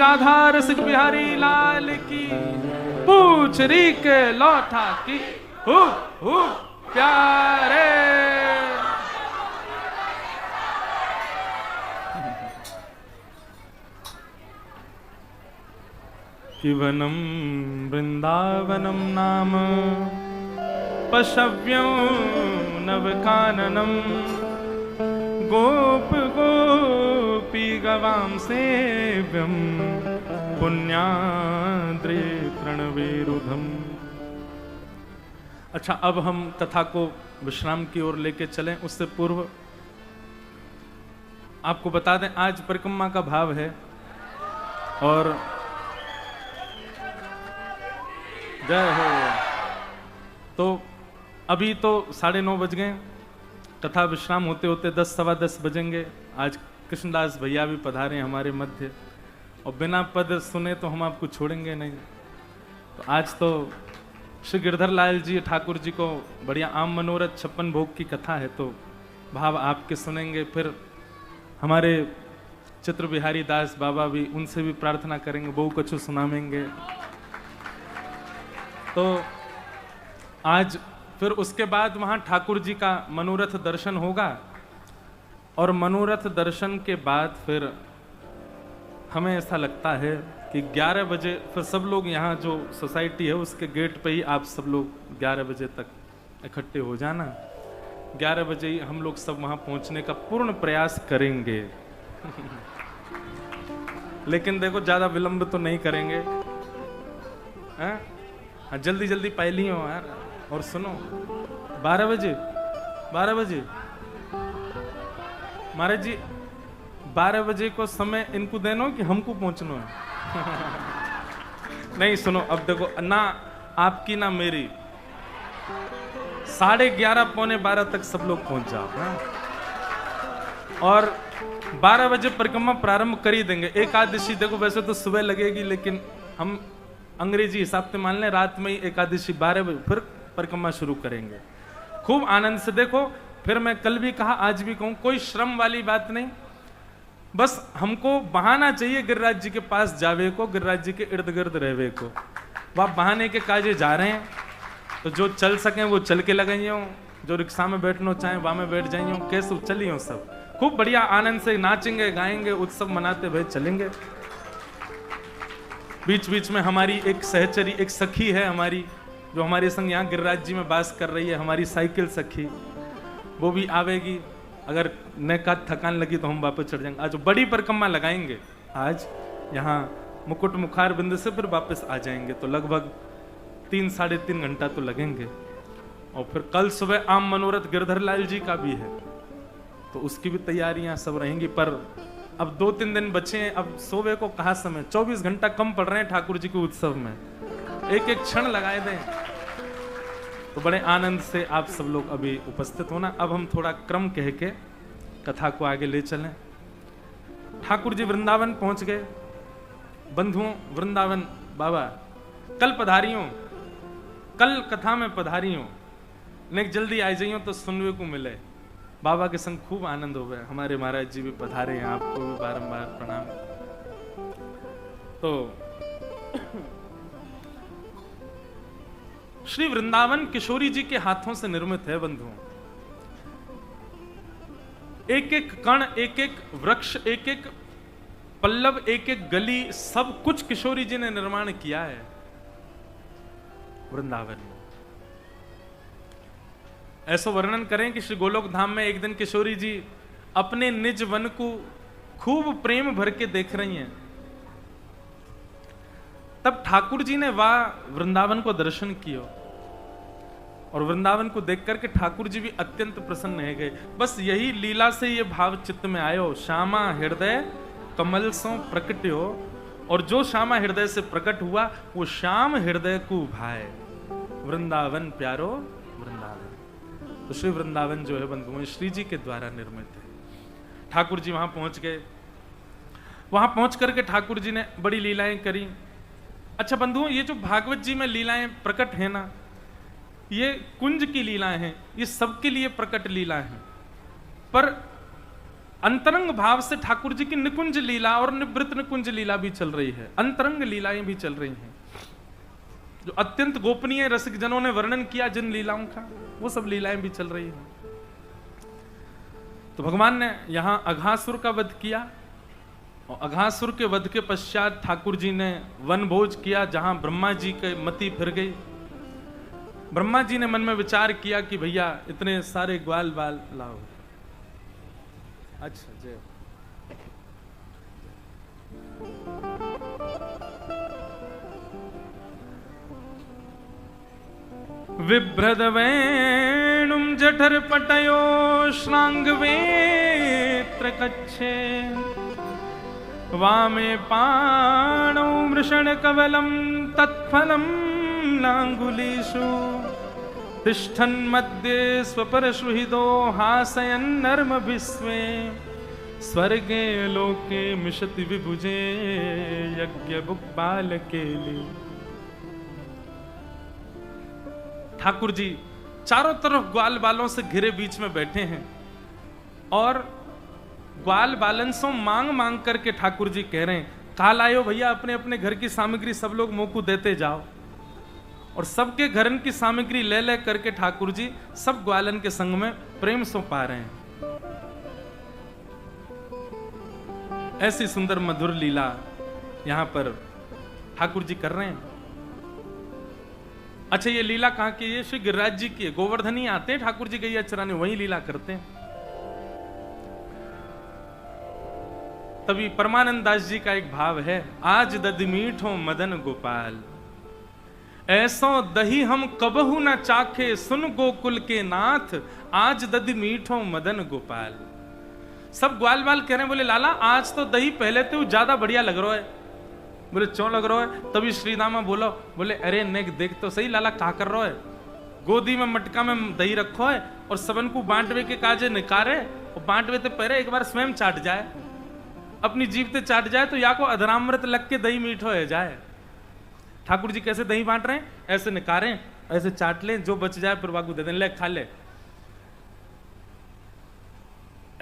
राधा रसिक बिहारी लाल की, पूछ री के लौटा की, हु प्यारे। कि वनम वृंदावनम नाम पशव्यं नवकाननम, गोप गोपी गवाम सेव्यम, पुण्याद्रे प्रणवेरुधम। अच्छा, अब हम कथा को विश्राम की ओर लेके चलें। उससे पूर्व आपको बता दें, आज परिक्रमा का भाव है और जय हो। तो अभी तो 9:30 बज गए, कथा विश्राम होते होते 10 सवा 10 बजेंगे। आज कृष्णदास भैया भी पधारे हैं हमारे मध्य, और बिना पद सुने तो हम आपको छोड़ेंगे नहीं। तो आज तो श्री गिरधर लाल जी ठाकुर जी को बढ़िया आम मनोरथ 56 भोग की कथा है, तो भाव आपके सुनेंगे। फिर हमारे चित्र बिहारी दास बाबा भी, उनसे भी प्रार्थना करेंगे, बहु कछु सुनावेंगे। तो आज फिर उसके बाद वहाँ ठाकुर जी का मनोरथ दर्शन होगा, और मनोरथ दर्शन के बाद फिर हमें ऐसा लगता है कि 11 बजे फिर सब लोग यहाँ जो सोसाइटी है उसके गेट पे ही आप सब लोग 11 बजे तक इकट्ठे हो जाना। 11 बजे ही हम लोग सब वहाँ पहुँचने का पूर्ण प्रयास करेंगे। लेकिन देखो, ज़्यादा विलंब तो नहीं करेंगे, हाँ? जल्दी जल्दी पहली हो यार। और सुनो, 12 बजे महाराज जी 12 बजे को समय इनको देनो कि हमको पहुंचना है। नहीं सुनो, अब देखो ना आपकी ना मेरी, 11:30 पौने 12 तक सब लोग पहुंच जाओ, हाँ? और 12 बजे परिक्रमा प्रारंभ कर ही देंगे। एकादशी देखो वैसे तो सुबह लगेगी, लेकिन हम अंग्रेजी हिसाब से मान लें रात में ही एकादशी 12 बजे फिर परिक्रमा शुरू करेंगे। खूब आनंद से देखो, फिर मैं कल भी कहा आज भी कहूं, कोई श्रम वाली बात नहीं, बस हमको बहाना चाहिए गिरिराज जी के पास जावे को, गिरिराज जी के इर्द गिर्द रहवे को। वह बहाने के काजे जा रहे हैं, तो जो चल सकें वो चल के लगाइए, जो रिक्शा में बैठना चाहें वहां में बैठ जाइए, कैसे चलिए सब खूब बढ़िया आनंद से नाचेंगे गाएंगे, उत्सव मनाते हुए चलेंगे। बीच बीच में हमारी एक सहचरी, एक सखी है हमारी, जो हमारे संग यहाँ गिरिराज जी में वास कर रही है, हमारी साइकिल सखी, वो भी आवेगी। अगर न का थकान लगी तो हम वापस चढ़ जाएंगे। आज बड़ी परिक्रमा लगाएंगे, आज यहाँ मुकुट मुखार बिंदु से फिर वापस आ जाएंगे, तो लगभग 3 साढ़े 3 घंटा तो लगेंगे। और फिर कल सुबह आम मनोरथ गिरधर लाल जी का भी है, तो उसकी भी तैयारियां सब रहेंगी। पर अब 2-3 दिन बचे हैं, अब सोवे को कहा समय, 24 घंटा कम पड़ रहे हैं ठाकुर जी के उत्सव में, एक एक क्षण लगाए दें। तो बड़े आनंद से आप सब लोग अभी उपस्थित होना। अब हम थोड़ा क्रम कह के कथा को आगे ले चलें। ठाकुर जी वृंदावन पहुंच गए। बंधुओं, वृंदावन बाबा कल पधारियों, कल कथा में पधारियों, नेक जल्दी आ जाइयो तो सुनने को मिले। बाबा के संग खूब आनंद हो गया। हमारे महाराज जी भी पधारे हैं, आपको भी बारंबार प्रणाम। तो श्री वृंदावन किशोरी जी के हाथों से निर्मित है बंधुओं। एक एक कण, एक एक वृक्ष, एक एक पल्लव, एक एक गली, सब कुछ किशोरी जी ने निर्माण किया है वृंदावन में। ऐसा वर्णन करें कि श्री गोलोक धाम में एक दिन किशोरी जी अपने निज वन को खूब प्रेम भर के देख रही हैं। तब ठाकुर जी ने वह वृंदावन को दर्शन किया, और वृंदावन को देख करके ठाकुर जी भी अत्यंत प्रसन्न है गए। बस यही लीला से ये भाव चित्त में आयो, श्यामा हृदय कमल सो प्रकट्यो, और जो श्यामा हृदय से प्रकट हुआ वो श्याम हृदय को भाए, वृंदावन प्यारो वृंदावन। तो श्री वृंदावन जो है बंधुओं श्री जी के द्वारा निर्मित है। ठाकुर जी वहां पहुंच गए। वहां पहुंच करके ठाकुर जी ने बड़ी लीलाएं करी। अच्छा बंधुओं, ये जो भागवत जी में लीलाएं प्रकट है ना, ये कुंज की लीलाएं हैं, ये सबके लिए प्रकट लीला हैं। पर अंतरंग भाव से ठाकुर जी की निकुंज लीला और निवृत्त निकुंज लीला भी चल रही है, अंतरंग लीलाएं भी चल रही हैं, जो अत्यंत गोपनीय रसिक जनों ने वर्णन किया जिन लीलाओं का, वो सब लीलाएं भी चल रही हैं। तो भगवान ने यहां अघासुर का वध किया, और अघासुर के वध के पश्चात ठाकुर जी ने वनभोज किया, जहां ब्रह्मा जी के मति फिर गई। ब्रह्मा जी ने मन में विचार किया कि भैया इतने सारे ग्वाल बाल लाओ। अच्छा जय। विभ्रद वेणुम जठर पटयो श्रांग वेत्र कच्छे वामे पाणौ मृषण कवलम तत्फलम नांगुलीषु तिष्ठन् मध्ये स्वपरशुहिदो हासयन् नर्म विस्मे स्वर्गे लोके मिषति विभुजे यज्ञ बुक्बाल केली। ठाकुर जी चारों तरफ ग्वाल बालों से घिरे बीच में बैठे हैं, और ग्वाल बालन सो मांग मांग करके ठाकुर जी कह रहे हैं, काल आयो भैया, अपने अपने घर की सामग्री सब लोग मोकू देते जाओ। और सबके घरन की सामग्री ले ले करके ठाकुर जी सब ग्वालन के संग में प्रेम सो पा रहे हैं। ऐसी सुंदर मधुर लीला यहां पर ठाकुर जी कर रहे हैं। अच्छा, ये लीला कहां की है? श्री गिरिराज जी की है। गोवर्धन ही आते हैं ठाकुर जी गैया चराने, वही लीला करते हैं। तभी परमानंद दास जी का एक भाव है, आज दधि मीठो मदन गोपाल, ऐसो दही हम कबहू न चाखे, सुन गोकुल के नाथ, आज दधि मीठो मदन गोपाल। सब ग्वाल बाल कह रहे हैं, बोले लाला आज तो दही पहले तो ज्यादा बढ़िया लग रहा है। बोले क्यों लग रहा है? तभी श्रीदामा बोलो, बोले अरे नेक देख तो सही लाला क्या कर रहा है, गोदी में मटका में दही रखो है और सबन को बांटवे के काजे निकारे, और बांटवे तो पहले एक बार स्वयं चाट जाए, अपनी जीभ ते चाट जाए तो या को अधरामृत लग के दही मीठो हो जाए। ठाकुर जी कैसे दही बांट रहे हैं? ऐसे निकारे, ऐसे चाट लें, जो बच जाए फिर वाकू दे दें, ले खा ले।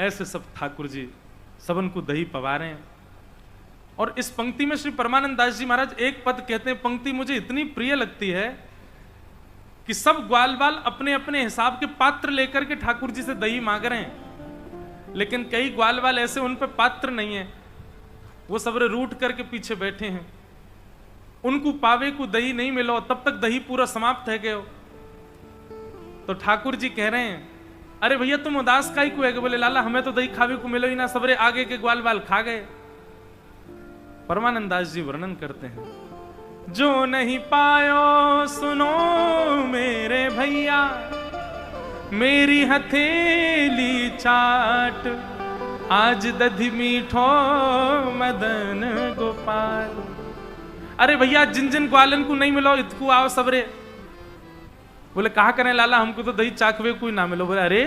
ऐसे सब ठाकुर जी सबन को दही पवा रहे हैं। और इस पंक्ति में श्री परमानंद दास जी महाराज एक पद कहते हैं, पंक्ति मुझे इतनी प्रिय लगती है कि सब ग्वाल बाल अपने अपने हिसाब के पात्र लेकर के ठाकुर जी से दही मांग रहे हैं, लेकिन कई ग्वाल बाल ऐसे उन पे पात्र नहीं है, वो सबरे रूट करके पीछे बैठे हैं, उनको पावे को दही नहीं मिलो, तब तक दही पूरा समाप्त है गयो। तो ठाकुर जी कह रहे हैं, अरे भैया तुम उदास काई को है? बोले लाला हमें तो दही खावे को मिलो ही ना, सबरे आगे के ग्वाल बाल खा गए। परमानंद दास जी वर्णन करते हैं, जो नहीं पायो सुनो मेरे भैया, मेरी हथेली चाट, आज दधि मीठो मदन गोपाल। अरे भैया जिन जिन ग्वालन को नहीं मिलो इतको आओ सबरे। बोले कहा करें लाला, हमको तो दही चाकवे को ही ना मिलो। बोले अरे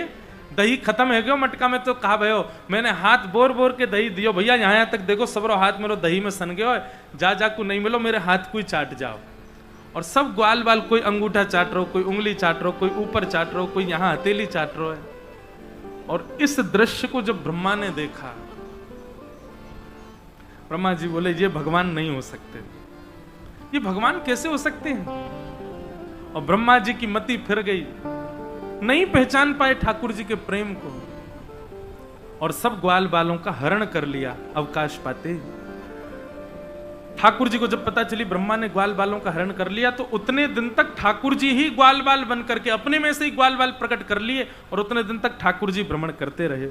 दही खत्म है गयो मटका में, तो कहा भयो मैंने हाथ बोर बोर के दही दियो भैया, यहाँ तक देखो सबरो हाथ मेरो दही में सन गयो, जा जा को नहीं मिलो, मेरे हाथ को ही चाट जाओ। और सब ग्वाल बाल, कोई अंगूठा चाट रहो, कोई उंगली चाट रहो, कोई ऊपर चाट रहो, कोई यहाँ हथेली चाट रहो है। और इस दृश्य को जब ब्रह्मा ने देखा, ब्रह्मा जी बोले ये भगवान नहीं हो सकते, ये भगवान कैसे हो सकते हैं? और ब्रह्मा जी की मति फिर गई, नहीं पहचान पाए ठाकुर जी के प्रेम को, और सब ग्वाल बालों का हरण कर लिया अवकाश पाते। ठाकुर जी को जब पता चली ब्रह्मा ने ग्वाल बालों का हरण कर लिया, तो उतने दिन तक ठाकुर जी ही ग्वाल बाल बन करके अपने में से ही ग्वाल बाल प्रकट कर लिए, और उतने दिन तक ठाकुर जी भ्रमण करते रहे।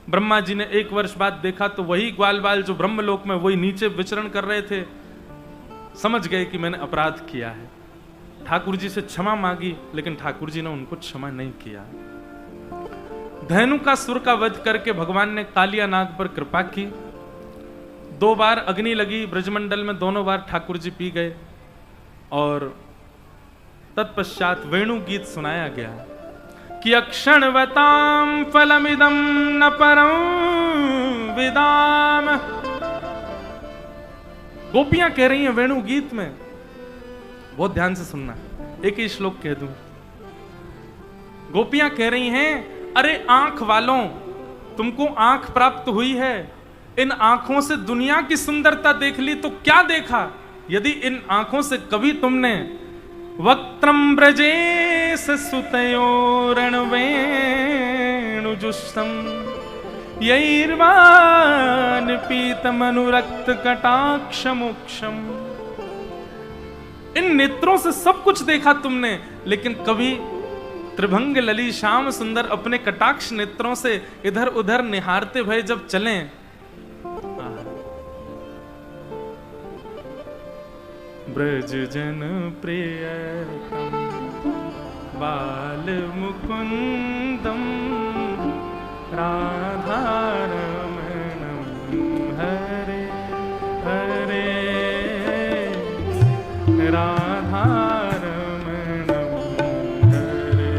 ब्रह्मा जी ने 1 वर्ष बाद देखा तो वही ग्वाल बाल जो ब्रह्मलोक में वही नीचे विचरण कर रहे थे, समझ गए कि मैंने अपराध किया है। ठाकुर जी से क्षमा मांगी, लेकिन ठाकुर जी ने उनको क्षमा नहीं किया। धैनु का सुर का वध करके भगवान ने कालिया नाग पर कृपा की। 2 बार अग्नि लगी ब्रजमंडल में, दोनों बार ठाकुर जी पी गए, और तत्पश्चात वेणु गीत सुनाया गया कि अक्षणवताम फलमिदम न परम विदाम। गोपियां कह रही हैं वेणु गीत में, बहुत ध्यान से सुनना, एक ही श्लोक कह दूं। गोपियां कह रही हैं, अरे आंख वालों, तुमको आंख प्राप्त हुई है, इन आंखों से दुनिया की सुंदरता देख ली तो क्या देखा? यदि इन आंखों से कभी तुमने वक्त्रम ब्रजेश सुतयोरणवेणुजुष्टम यैर्वान पीतमनुरक्त कटाक्षमोक्षम, इन नेत्रों से सब कुछ देखा तुमने, लेकिन कभी त्रिभंग लली श्याम सुंदर अपने कटाक्ष नेत्रों से इधर उधर निहारते भय जब चलें, ब्रज जन प्रियतम बाल मुकुंदम राधारमणम हरे हरे राधारमणम हरे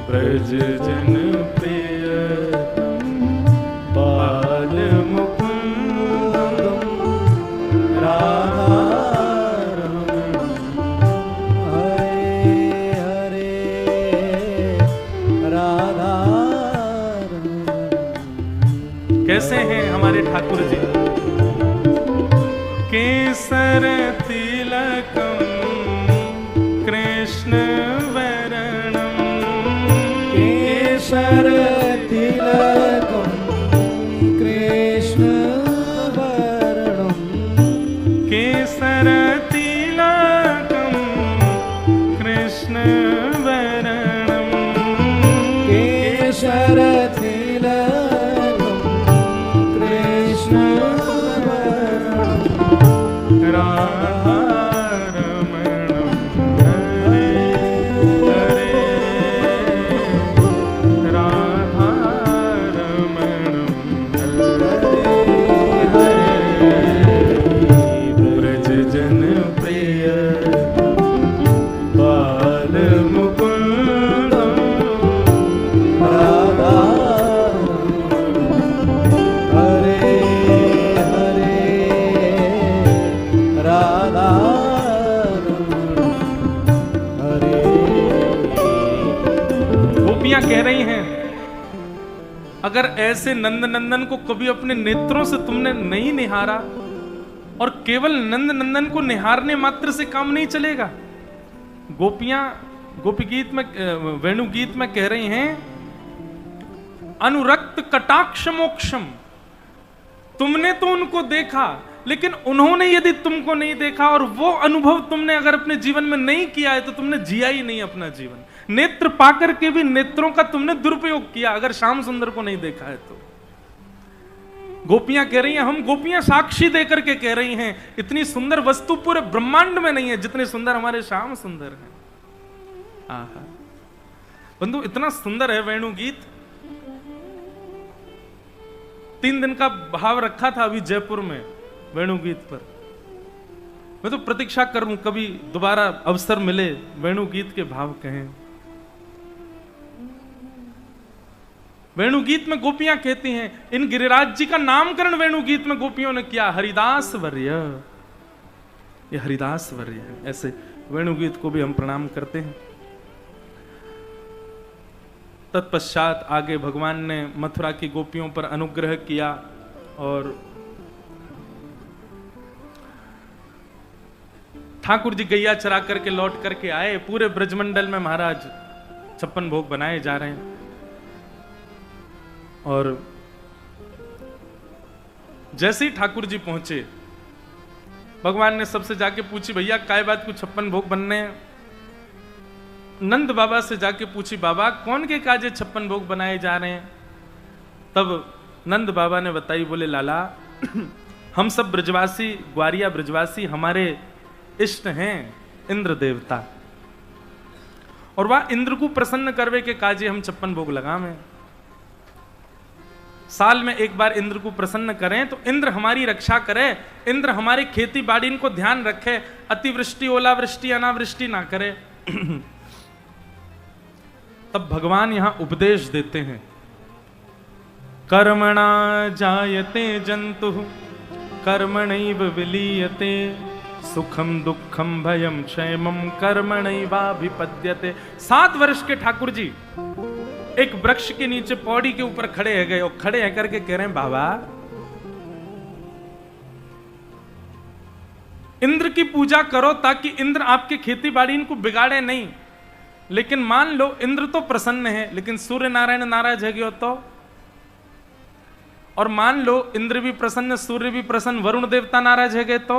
ब्रज जन प्रियतम बाल मुकुंदम कैसे हैं हमारे ठाकुर जी? केसर तिलकम कृष्ण वरणम, केसर तिलकम कृष्ण वरणम, केसर तिलकम कृष्ण वरणम, केसर राधारमणम हरे हरे राधारमणम हरे ब्रज जन प्रिय बाल मुकुंदम राधा हरे हरे राधा हरे। गोपियां कह रही हैं, अगर ऐसे नंद नंदन को कभी अपने नेत्रों से तुमने नहीं निहारा, और केवल नंद नंदन को निहारने मात्र से काम नहीं चलेगा। गोपियां गोपी गीत में वेणु गीत में कह रही हैं, अनुरक्त कटाक्ष मोक्षम, तुमने तो उनको देखा, लेकिन उन्होंने यदि तुमको नहीं देखा और वो अनुभव तुमने अगर अपने जीवन में नहीं किया है तो तुमने जिया ही नहीं अपना जीवन। नेत्र पाकर के भी नेत्रों का तुमने दुरुपयोग किया अगर श्याम सुंदर को नहीं देखा है तो। गोपियां कह रही हैं, हम गोपियां साक्षी देकर के कह रही हैं, इतनी सुंदर वस्तु पूरे ब्रह्मांड में नहीं है जितने सुंदर हमारे श्याम सुंदर हैं। आहा बंधु, इतना सुंदर है वेणु गीत। 3 दिन का भाव रखा था अभी जयपुर में वेणु गीत पर। मैं तो प्रतीक्षा करूं कभी दोबारा अवसर मिले, वेणु गीत के भाव कहें। वेणु गीत में गोपियां कहती हैं, इन गिरिराज जी का नामकरण वेणु गीत में गोपियों ने किया, हरिदास वर्य, ये हरिदास वर्य है। ऐसे वेणु गीत को भी हम प्रणाम करते हैं। तत्पश्चात आगे भगवान ने मथुरा की गोपियों पर अनुग्रह किया और ठाकुर जी गैया चरा करके लौट करके आए। पूरे ब्रजमंडल में महाराज 56 भोग बनाए जा रहे हैं। और जैसे ही ठाकुर जी पहुंचे, भगवान ने सबसे जाके पूछी, भैया काय बात को 56 भोग बनने हैं? नंद बाबा से जाके पूछी, बाबा कौन के काजे 56 भोग बनाए जा रहे हैं? तब नंद बाबा ने बताई, बोले लाला हम सब ब्रजवासी, ग्वारिया ब्रजवासी, हमारे इष्ट हैं इंद्र देवता, और वह इंद्र को प्रसन्न करवे के काजे हम 56 भोग लगावे। साल में एक बार इंद्र को प्रसन्न करें तो इंद्र हमारी रक्षा करे, इंद्र हमारी खेती बाड़ी को ध्यान रखे, अतिवृष्टि ओलावृष्टि अनावृष्टि ना करे। तब भगवान यहां उपदेश देते हैं, कर्मणा जायते जंतु कर्मणैव विलीयते, सुखम दुखम भयम क्षेमम कर्मणैवाभिपद्यते। 7 वर्ष के ठाकुर जी एक वृक्ष के नीचे पौड़ी के ऊपर खड़े है गए और खड़े है करके कह रहे हैं बाबा इंद्र की पूजा करो ताकि इंद्र आपके खेती बाड़ी इनको बिगाड़े नहीं। लेकिन मान लो इंद्र तो प्रसन्न है लेकिन सूर्य नारायण नाराज है गयो तो, और मान लो इंद्र भी प्रसन्न सूर्य भी प्रसन्न वरुण देवता नाराज है गए तो,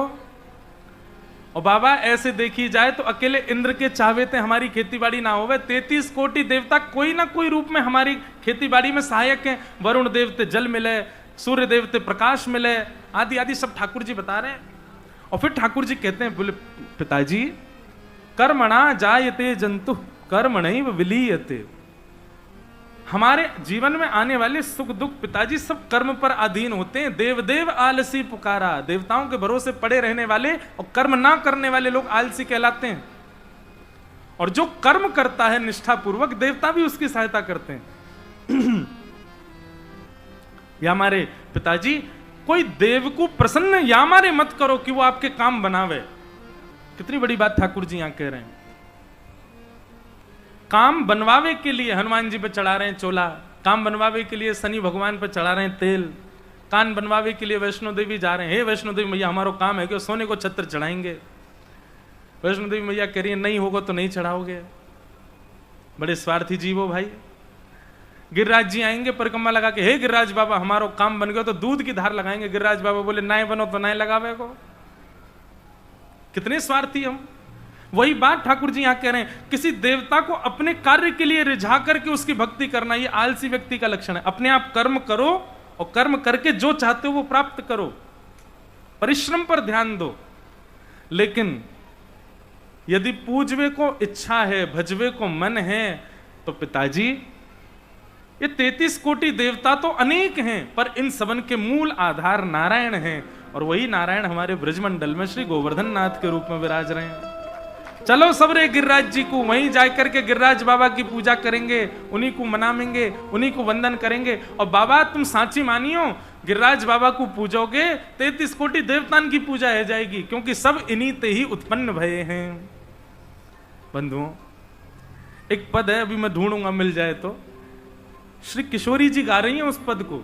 और बाबा ऐसे देखी जाए तो अकेले इंद्र के चाहवे थे हमारी खेतीबाड़ी ना होवे, 33 कोटि देवता कोई ना कोई रूप में हमारी खेतीबाड़ी में सहायक हैं। वरुण देवते जल मिले, सूर्य देवते प्रकाश मिले, आदि आदि सब ठाकुर जी बता रहे हैं। और फिर ठाकुर जी कहते हैं बोले पिताजी कर्मणा जायते जंतु कर्मणैव विलीयते, हमारे जीवन में आने वाले सुख दुख पिताजी सब कर्म पर अधीन होते हैं। देव देव आलसी पुकारा, देवताओं के भरोसे पड़े रहने वाले और कर्म ना करने वाले लोग आलसी कहलाते हैं। और जो कर्म करता है निष्ठा पूर्वक देवता भी उसकी सहायता करते हैं। या हमारे पिताजी कोई देव को प्रसन्न या मारे मत करो कि वो आपके काम बनावे। कितनी बड़ी बात ठाकुर जी यहां कह रहे हैं। काम बनवावे के लिए हनुमान जी पे चढ़ा रहे हैं चोला, काम बनवावे के लिए शनि भगवान पे चढ़ा रहे हैं तेल, कान बनवावे के लिए वैष्णो देवी जा रहे हैं। हे वैष्णो देवी मैया हमारा काम है कि सोने को छत्र चढ़ाएंगे। वैष्णो देवी मैया कह रही है नहीं होगा तो नहीं चढ़ाओगे। बड़े स्वार्थी जीव हो भाई। गिरिराज जी आएंगे परिक्रमा लगा के, हे गिरिराज बाबा हमारा काम बन गया तो दूध की धार लगाएंगे। गिरिराज बाबा बोले नाय बनो तो नाय लगावे को। कितने स्वार्थी हम। वही बात ठाकुर जी यहां कह रहे हैं, किसी देवता को अपने कार्य के लिए रिझा करके उसकी भक्ति करना ये आलसी व्यक्ति का लक्षण है। अपने आप कर्म करो और कर्म करके जो चाहते हो वो प्राप्त करो, परिश्रम पर ध्यान दो। लेकिन यदि पूजवे को इच्छा है, भजवे को मन है, तो पिताजी ये 33 कोटि देवता तो अनेक हैं, पर इन सबन के मूल आधार नारायण हैं। और वही नारायण हमारे ब्रजमंडल में श्री गोवर्धन नाथ के रूप में विराज रहे हैं। चलो सबरे गिरिराज जी को वहीं जाकर के गिरिराज बाबा की पूजा करेंगे, उन्हीं को मनाएंगे, उन्हीं को वंदन करेंगे। और बाबा तुम सांची मानियो, गिरिराज बाबा को पूजोगे 33 कोटि देवतान की पूजा हो जाएगी, क्योंकि सब इन्हीं ते ही उत्पन्न भये हैं। बंधुओं एक पद है, अभी मैं ढूंढूंगा मिल जाए तो, श्री किशोरी जी गा रही हैं उस पद को।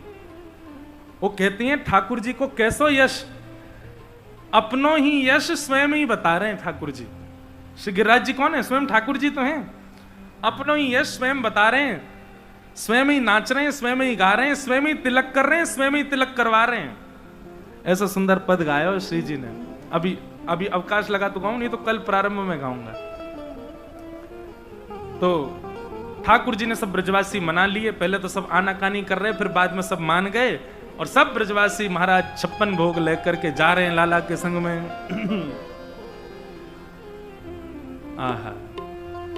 वो कहती हैं ठाकुर जी को कैसो यश, अपनों ही यश स्वयं ही बता रहे हैं ठाकुर जी। श्री गिरिराज जी कौन है? स्वयं ठाकुर जी तो हैं। अपनों ही यश स्वयं बता रहे हैं, स्वयं ही नाच रहे हैं, स्वयं ही गा रहे हैं, स्वयं ही तिलक कर रहे हैं, स्वयं ही तिलक करवा रहे हैं। ऐसा सुंदर पद गाया श्री जी ने। अभी अवकाश लगा तो गाऊं, नहीं तो कल प्रारंभ में गाऊंगा। तो ठाकुर जी ने सब ब्रजवासी मना लिए। पहले तो सब आनाकानी कर रहे, फिर बाद में सब मान गए और सब ब्रजवासी महाराज 56 भोग लेकर के जा रहे हैं लाला के संग में। आहा,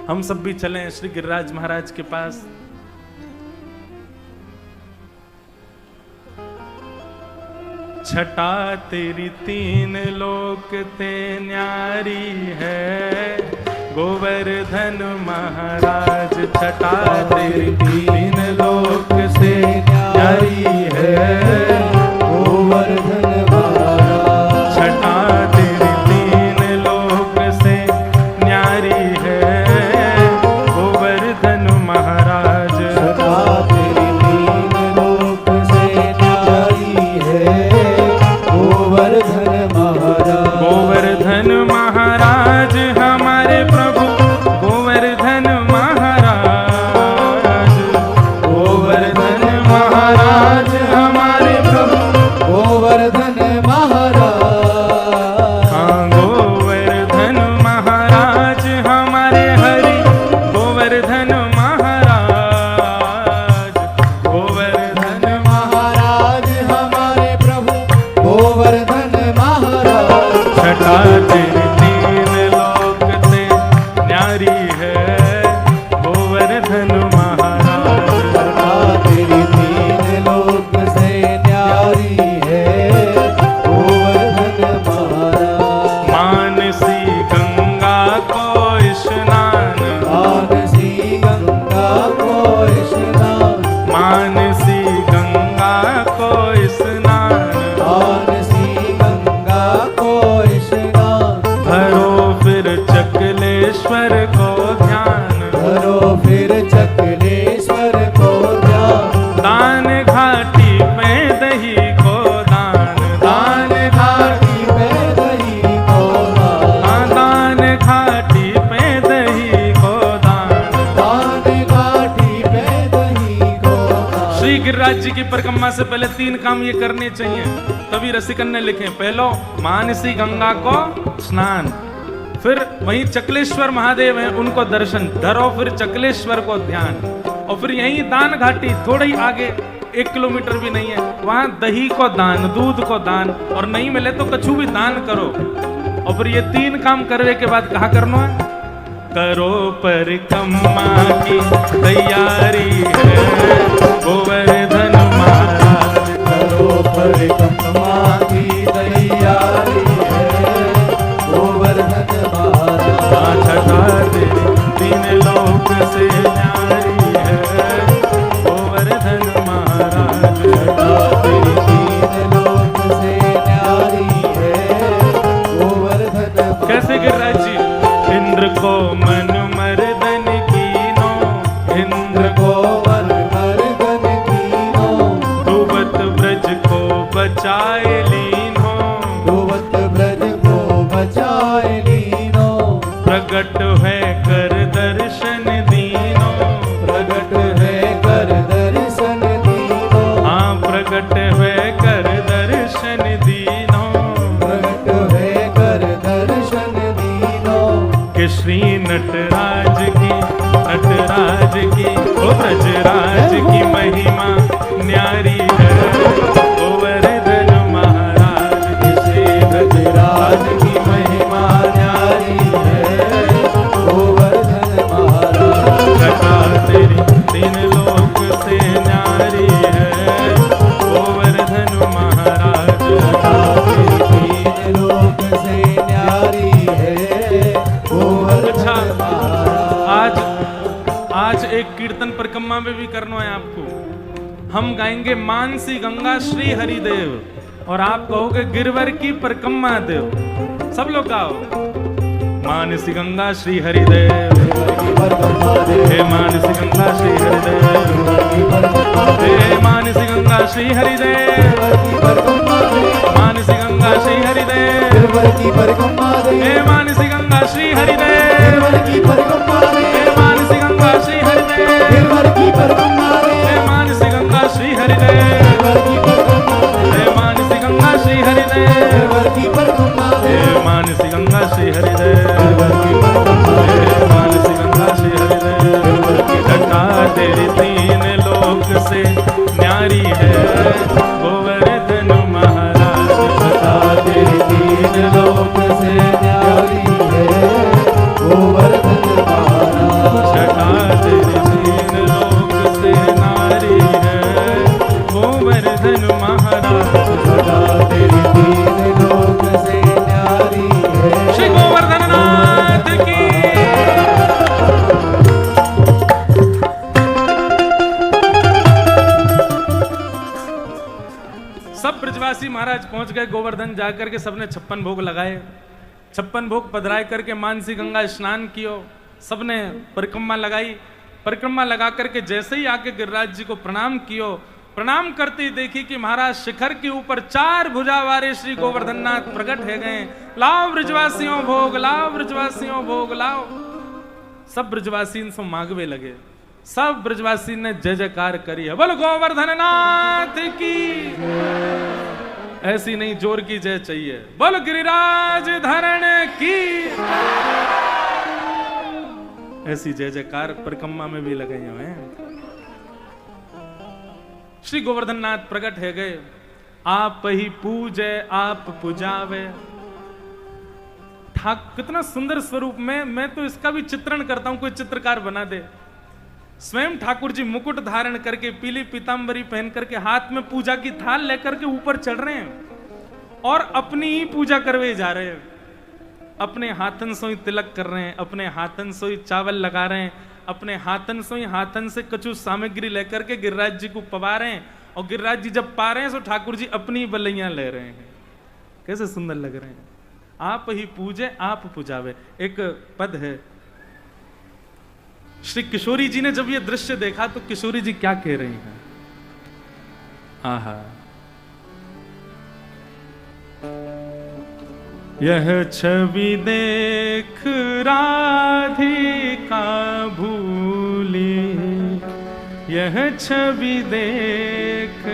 हम सब भी चले श्री गिरिराज महाराज के पास। छटा तेरी 3 लोक ते न्यारी है, गोवर्धन महाराज छटा तेरी 3 लोक से न्यारी है, गोवर्धन महाराज छटा तेरी 3 लोक से न्यारी है, गोवर्धन महाराज छटा तेरी 3 लोक से न्यारी है, गोवर्धन महाराज। गोवर्धन महाराज हमारे प्रभु गोवर्धन महाराज, गोवर्धन महाराज हमारे प्रभु गोवर्धन महाराज। हाँ गोवर्धन महाराज हमारे हरि गोवर्धन महाराज, गोवर्धन महाराज हमारे प्रभु गोवर्धन महाराज। छटा तेरी 3 लोक से न्यारी है, गोवर्धन महाराज छटा तेरी 3 लोक से न्यारी है, गोवर्धन महाराज। मानसी गंगा को स्नान, मानसी गंगा को स्नान, मानसी गंगा को स्नान, मानसी गंगा को स्नान, जी की परिक्रमा से पहले 3 काम ये करने चाहिए, तभी रसिकन ने लिखे। पहलो मानसी गंगा को स्नान, फिर वहीं चकलेश्वर महादेव हैं उनको दर्शन, धरो फिर चकलेश्वर को ध्यान, और फिर यहीं दान घाटी थोड़ा ही आगे 1 किलोमीटर भी नहीं है, वहां दही को दान, दूध को दान, और नहीं मिले तो कछु भी दान करो। और फिर ये 3 काम करने के बाद कहा करना है, करो परिक्रमा की तैयारी है गोवर्धन महाराज, करो परिक्रमा की तैयारी है गोवर्धन महाराज। छठा तेरी 3 लोक से न्यारी है गोवर्धन महाराज, तेरी 3 लोक से न्यारी है गोवर्धन महाराज। कैसे गिरिराज जी? इंद्र को मन मर्दन कीनो, इंद्र को मन मर्दन कीनो, डूबत ब्रज को बचाए लीनो, डूबत ब्रज को बचाए लीनो, प्रगट है कर दर्शन दीनो, प्रगट है कर दर्शन दीनो, हाँ प्रगट है कर दर्शन दीनो, प्रगट है कर दर्शन दीनो। कि श्री नटराज की ओ ब्रजराज की महिमा न्यारी है गोवर्धन महाराज, की श्री ब्रजराज की महिमा न्यारी है गोवर्धन महाराज। छठा तेरी 3 लोक से न्यारी है गोवर्धन महाराज, तेरी 3 लोक से न्यारी है गोवर्धन महाराज। आज एक कीर्तन परिक्रमा में भी करना है आपको। हम गाएंगे मानसी गंगा श्री हरिदेव, और आप कहोगे गिरवर की परिक्रमा देव। सब लोग गाओ, मानसी गंगा श्री हरिदेव, हे मानसी गंगा श्री हरिदेव, हे मानसी गंगा श्री हरिदेव, मानसी गंगा श्री हरिदेव, हे मानसी गंगा श्री हरिदेव, हे मानसी गंगा श्री हरिदेव, हे मानसी गंगा श्री हरिदेव, हे मानसी गंगा श्री हरिदेव, हे मानसी गंगा श्री हरिदेव, हे मानसी गंगा श्री हरिदेव। छठा तेरी 3 लोक से न्यारी है गोवर्धन महाराज, छठा तेरी 3 लोक से न्यारी है गोवर्धन महाराज। छठा तेरी 3 लोक से नारी है गोवर्धन महाराज, छठा तेरी 3 लोक से न्यारी है। श्री गोवर्धन नाथ की। सब ब्रजवासी महाराज पहुंच गए गोवर्धन, जाकर के सबने 56 भोग लगाए, 56 भोग पधराए करके मानसी गंगा स्नान कियो, सबने परिक्रमा लगाई। परिक्रमा लगा करके जैसे ही आके गिरिराज जी को प्रणाम कियो, प्रणाम करते ही देखी कि महाराज शिखर के ऊपर 4 भुजा वाले श्री गोवर्धन नाथ प्रकट है गए। लाओ ब्रजवासियों भोग, लाओ ब्रजवासियों भोग लाओ। सब ब्रजवासी इनसे मांगवे लगे, सब ब्रजवासी ने जय जयकार करी है, बोल गोवर्धन नाथ की। ऐसी नहीं, जोर की जय चाहिए, बोल गिरिराज धरण की। ऐसी जय जयकार परिक्रमा में भी लगे हुए हैं। श्री गोवर्धन नाथ प्रकट है गए, आप ही पूजे आप पुजावे। कितना सुंदर स्वरूप में, मैं तो इसका भी चित्रण करता हूं, कोई चित्रकार बना दे। स्वयं ठाकुर जी मुकुट धारण करके, पीली पीतांबरी पहन करके, हाथ में पूजा की थाल लेकर के ऊपर चढ़ रहे हैं और अपनी ही पूजा करवे जा रहे हैं। अपने हाथन से ही तिलक कर रहे हैं, अपने हाथन से ही चावल लगा रहे हैं, अपने हाथन से ही हाथन से कछु सामग्री लेकर के गिरिराज जी को पवा रहे हैं, और गिरिराज जी जब पा रहे हैं तो ठाकुर जी अपनी बलैया ले रहे हैं। कैसे सुंदर लग रहे हैं। आप ही पूजे आप पुजावे, एक पद है। श्री किशोरी जी ने जब ये दृश्य देखा तो किशोरी जी क्या कह रही हैं? आहा, यह छवि देख राधिका भूली, यह छवि देख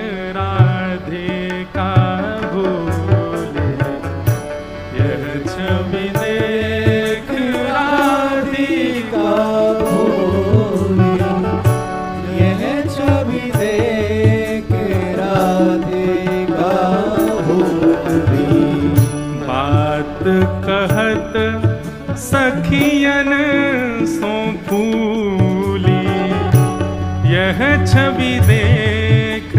छवि देख राधिका भोली, यह छवि देख राधिका भोली। बात कहत सखियन सो फूली, यह छवि देख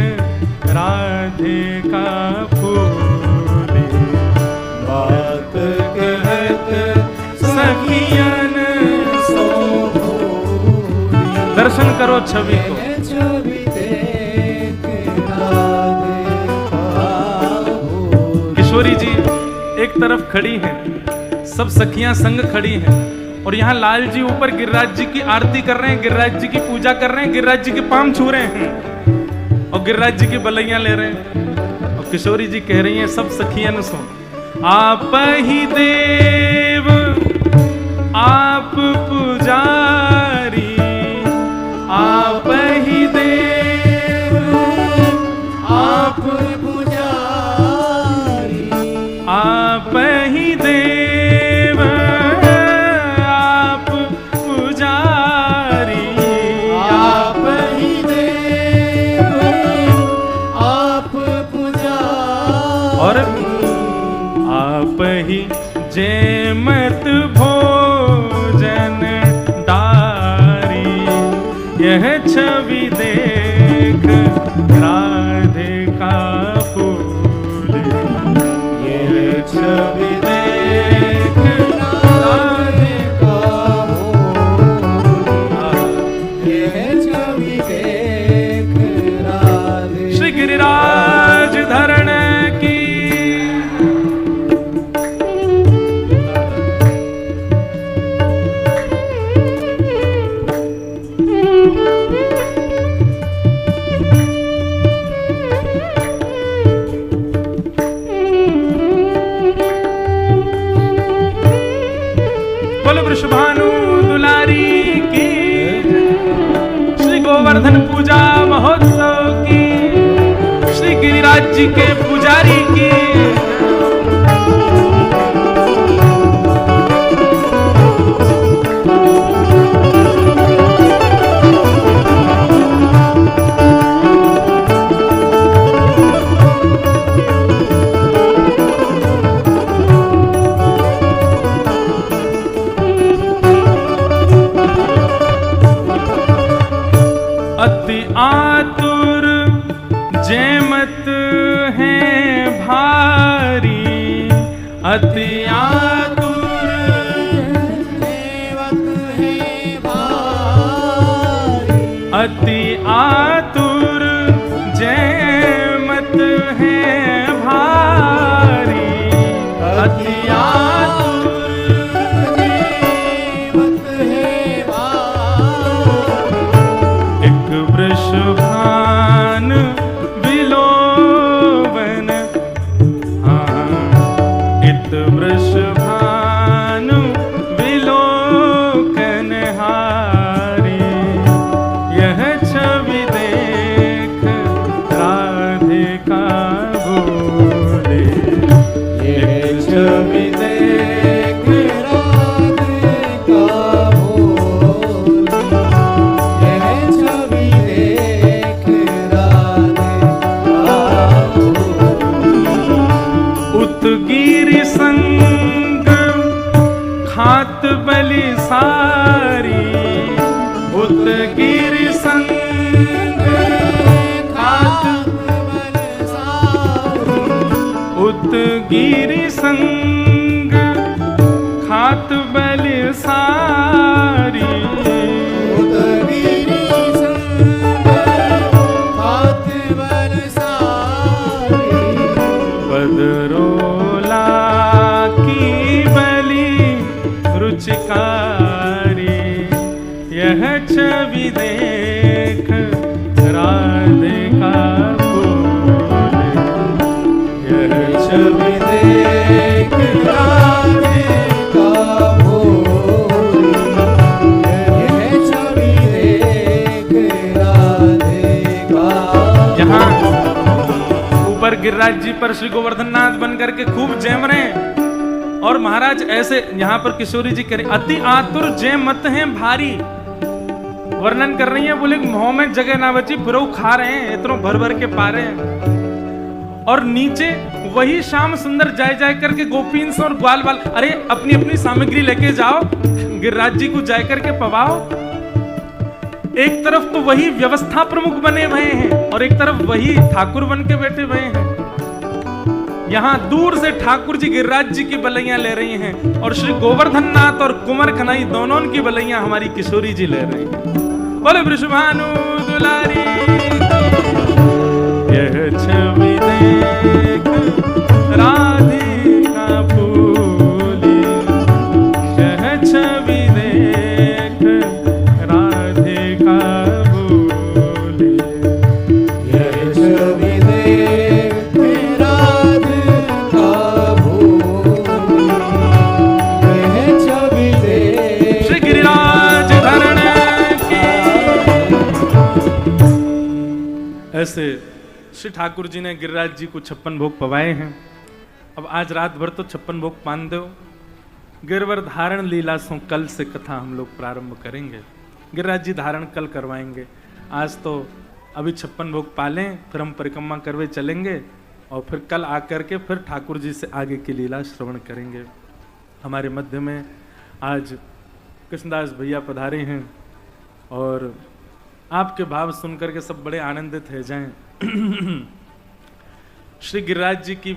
राधिका फूली। बात कहत सखियन सो भोली, दर्शन करो छवि को। यह छवि देख राधिका भोली। किशोरी जी एक तरफ खड़ी हैं, सब सखियां संग खड़ी हैं, और यहाँ लाल जी ऊपर गिरिराज जी की आरती कर रहे हैं, गिरिराज जी की पूजा कर रहे हैं, गिरिराज जी के पांव छू रहे हैं और गिरिराज जी की बलैया ले रहे हैं। और किशोरी जी कह रही हैं सब सखियां सुन, आप ही देव आप पुजारी, आप ही देव आप पुजारी, आप ही देव आप पुजारी, आप ही देव आप पुजारी, और आप ही जयमत भोजन दारी, यह छवि देख राधिका फूली, यह छवि देख राधिका भोली, यह छवि देख राधिका। श्री गिरिराज धरण की। बोलो वृषभानु दुलारी की, श्री गोवर्धन पूजा महोत्सव की, श्री गिरिराज जी के पुजारी की। अति आतुर जयमत है भारी, अति आतुर देवत है भारी, अति आतुर जयमत है भारी, अति आतुर देवत है भारी। एक वृषभान विलोवन, इत वृषभान विलोकन हारी, यह छवि देख राधिका भोली, यह छवि देख राधिका भोली, यह छवि देख राधिका भोली। उतगिरि संग खात बलि सारी, उतगिरि संग खात उतगिरि संग खात बलि सारी, उदगिरि संग खात बलसारी, पदरोला की बलि रुचिकारी, यह छवि देख राधिका फूली, यह छवि देख राधिका भोली, यह छवि देख राधिका। यहाँ ऊपर गिरिराज जी पर श्री गोवर्धन नाथ बन करके खूब जम रहे हैं, और महाराज ऐसे यहाँ पर किशोरी जी करें, अति आतुर जे मत हैं भारी, वर्णन कर रही है। बोले मुंह में जगह ना बची, फिर वो खा रहे हैं, इतनों भर भर के पा रहे हैं। और नीचे वही श्याम सुंदर जाए जाए करके गोपीन से और ग्वाल बाल, अरे अपनी अपनी सामग्री लेके जाओ, गिरिराज जी को जाए करके पवाओ। एक तरफ तो वही व्यवस्था प्रमुख बने हुए हैं और एक तरफ वही ठाकुर बन के बैठे हुए हैं। यहां दूर से ठाकुर जी गिरिराज जी की बलैया ले रही हैं और श्री गोवर्धन नाथ और कुंवर खनाई दोनों की बलैया हमारी किशोरी जी ले रही हैं। बोले वृषभानु दुलारी, यह छवि देख राधिका फूली, यह छवि देख राधिका फूली, यह छवि देख राधिका भूली, यह छवि देख श्री गिरिराज धरण की। ऐसे श्री ठाकुर जी ने गिरिराज जी को 56 भोग पवाए हैं। अब आज रात भर तो 56 भोग पान दो। गिरवर धारण लीला सो कल से कथा हम लोग प्रारंभ करेंगे। गिरिराज जी धारण कल करवाएंगे। आज तो अभी 56 भोग पालें, फिर हम परिक्रमा करवे चलेंगे और फिर कल आकर के फिर ठाकुर जी से आगे की लीला श्रवण करेंगे। हमारे मध्य में आज कृष्णदास भैया पधारे हैं और आपके भाव सुनकर के सब बड़े आनंदित हो जाएं। श्री गिरिराज जी की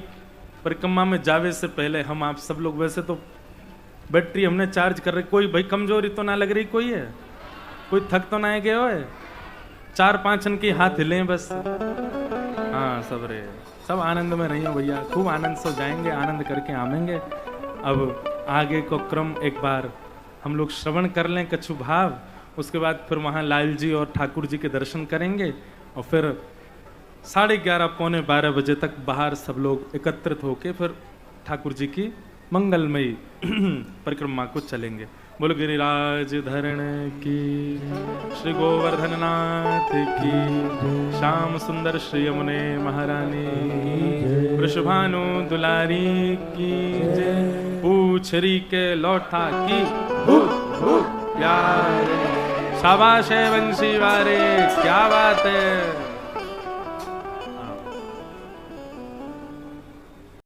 परिक्रमा में जावे से पहले हम आप सब लोग, वैसे तो बैटरी हमने चार्ज कर रही, कोई भाई कमजोरी तो ना लग रही, कोई है, कोई थक तो ना गए हो, 4-5 की हाथ हिलें बस। हाँ सब रे, सब आनंद में रही हो भैया, खूब आनंद से जाएंगे, आनंद करके आवेंगे। अब आगे को क्रम एक बार हम लोग श्रवण कर लें कछु भाव, उसके बाद फिर वहाँ लाल जी और ठाकुर जी के दर्शन करेंगे और फिर 11:30 पौने 12 बजे तक बाहर सब लोग एकत्रित होके फिर ठाकुर जी की मंगलमयी परिक्रमा को चलेंगे। बोल गिरिराज धरण की, श्री गोवर्धन नाथ की, श्याम सुंदर श्री यमुने महारानी, वृषभानु दुलारी की जय। पूछरी के लौटा की प्यारे, शाबाश है वंशी वारे, क्या बात है।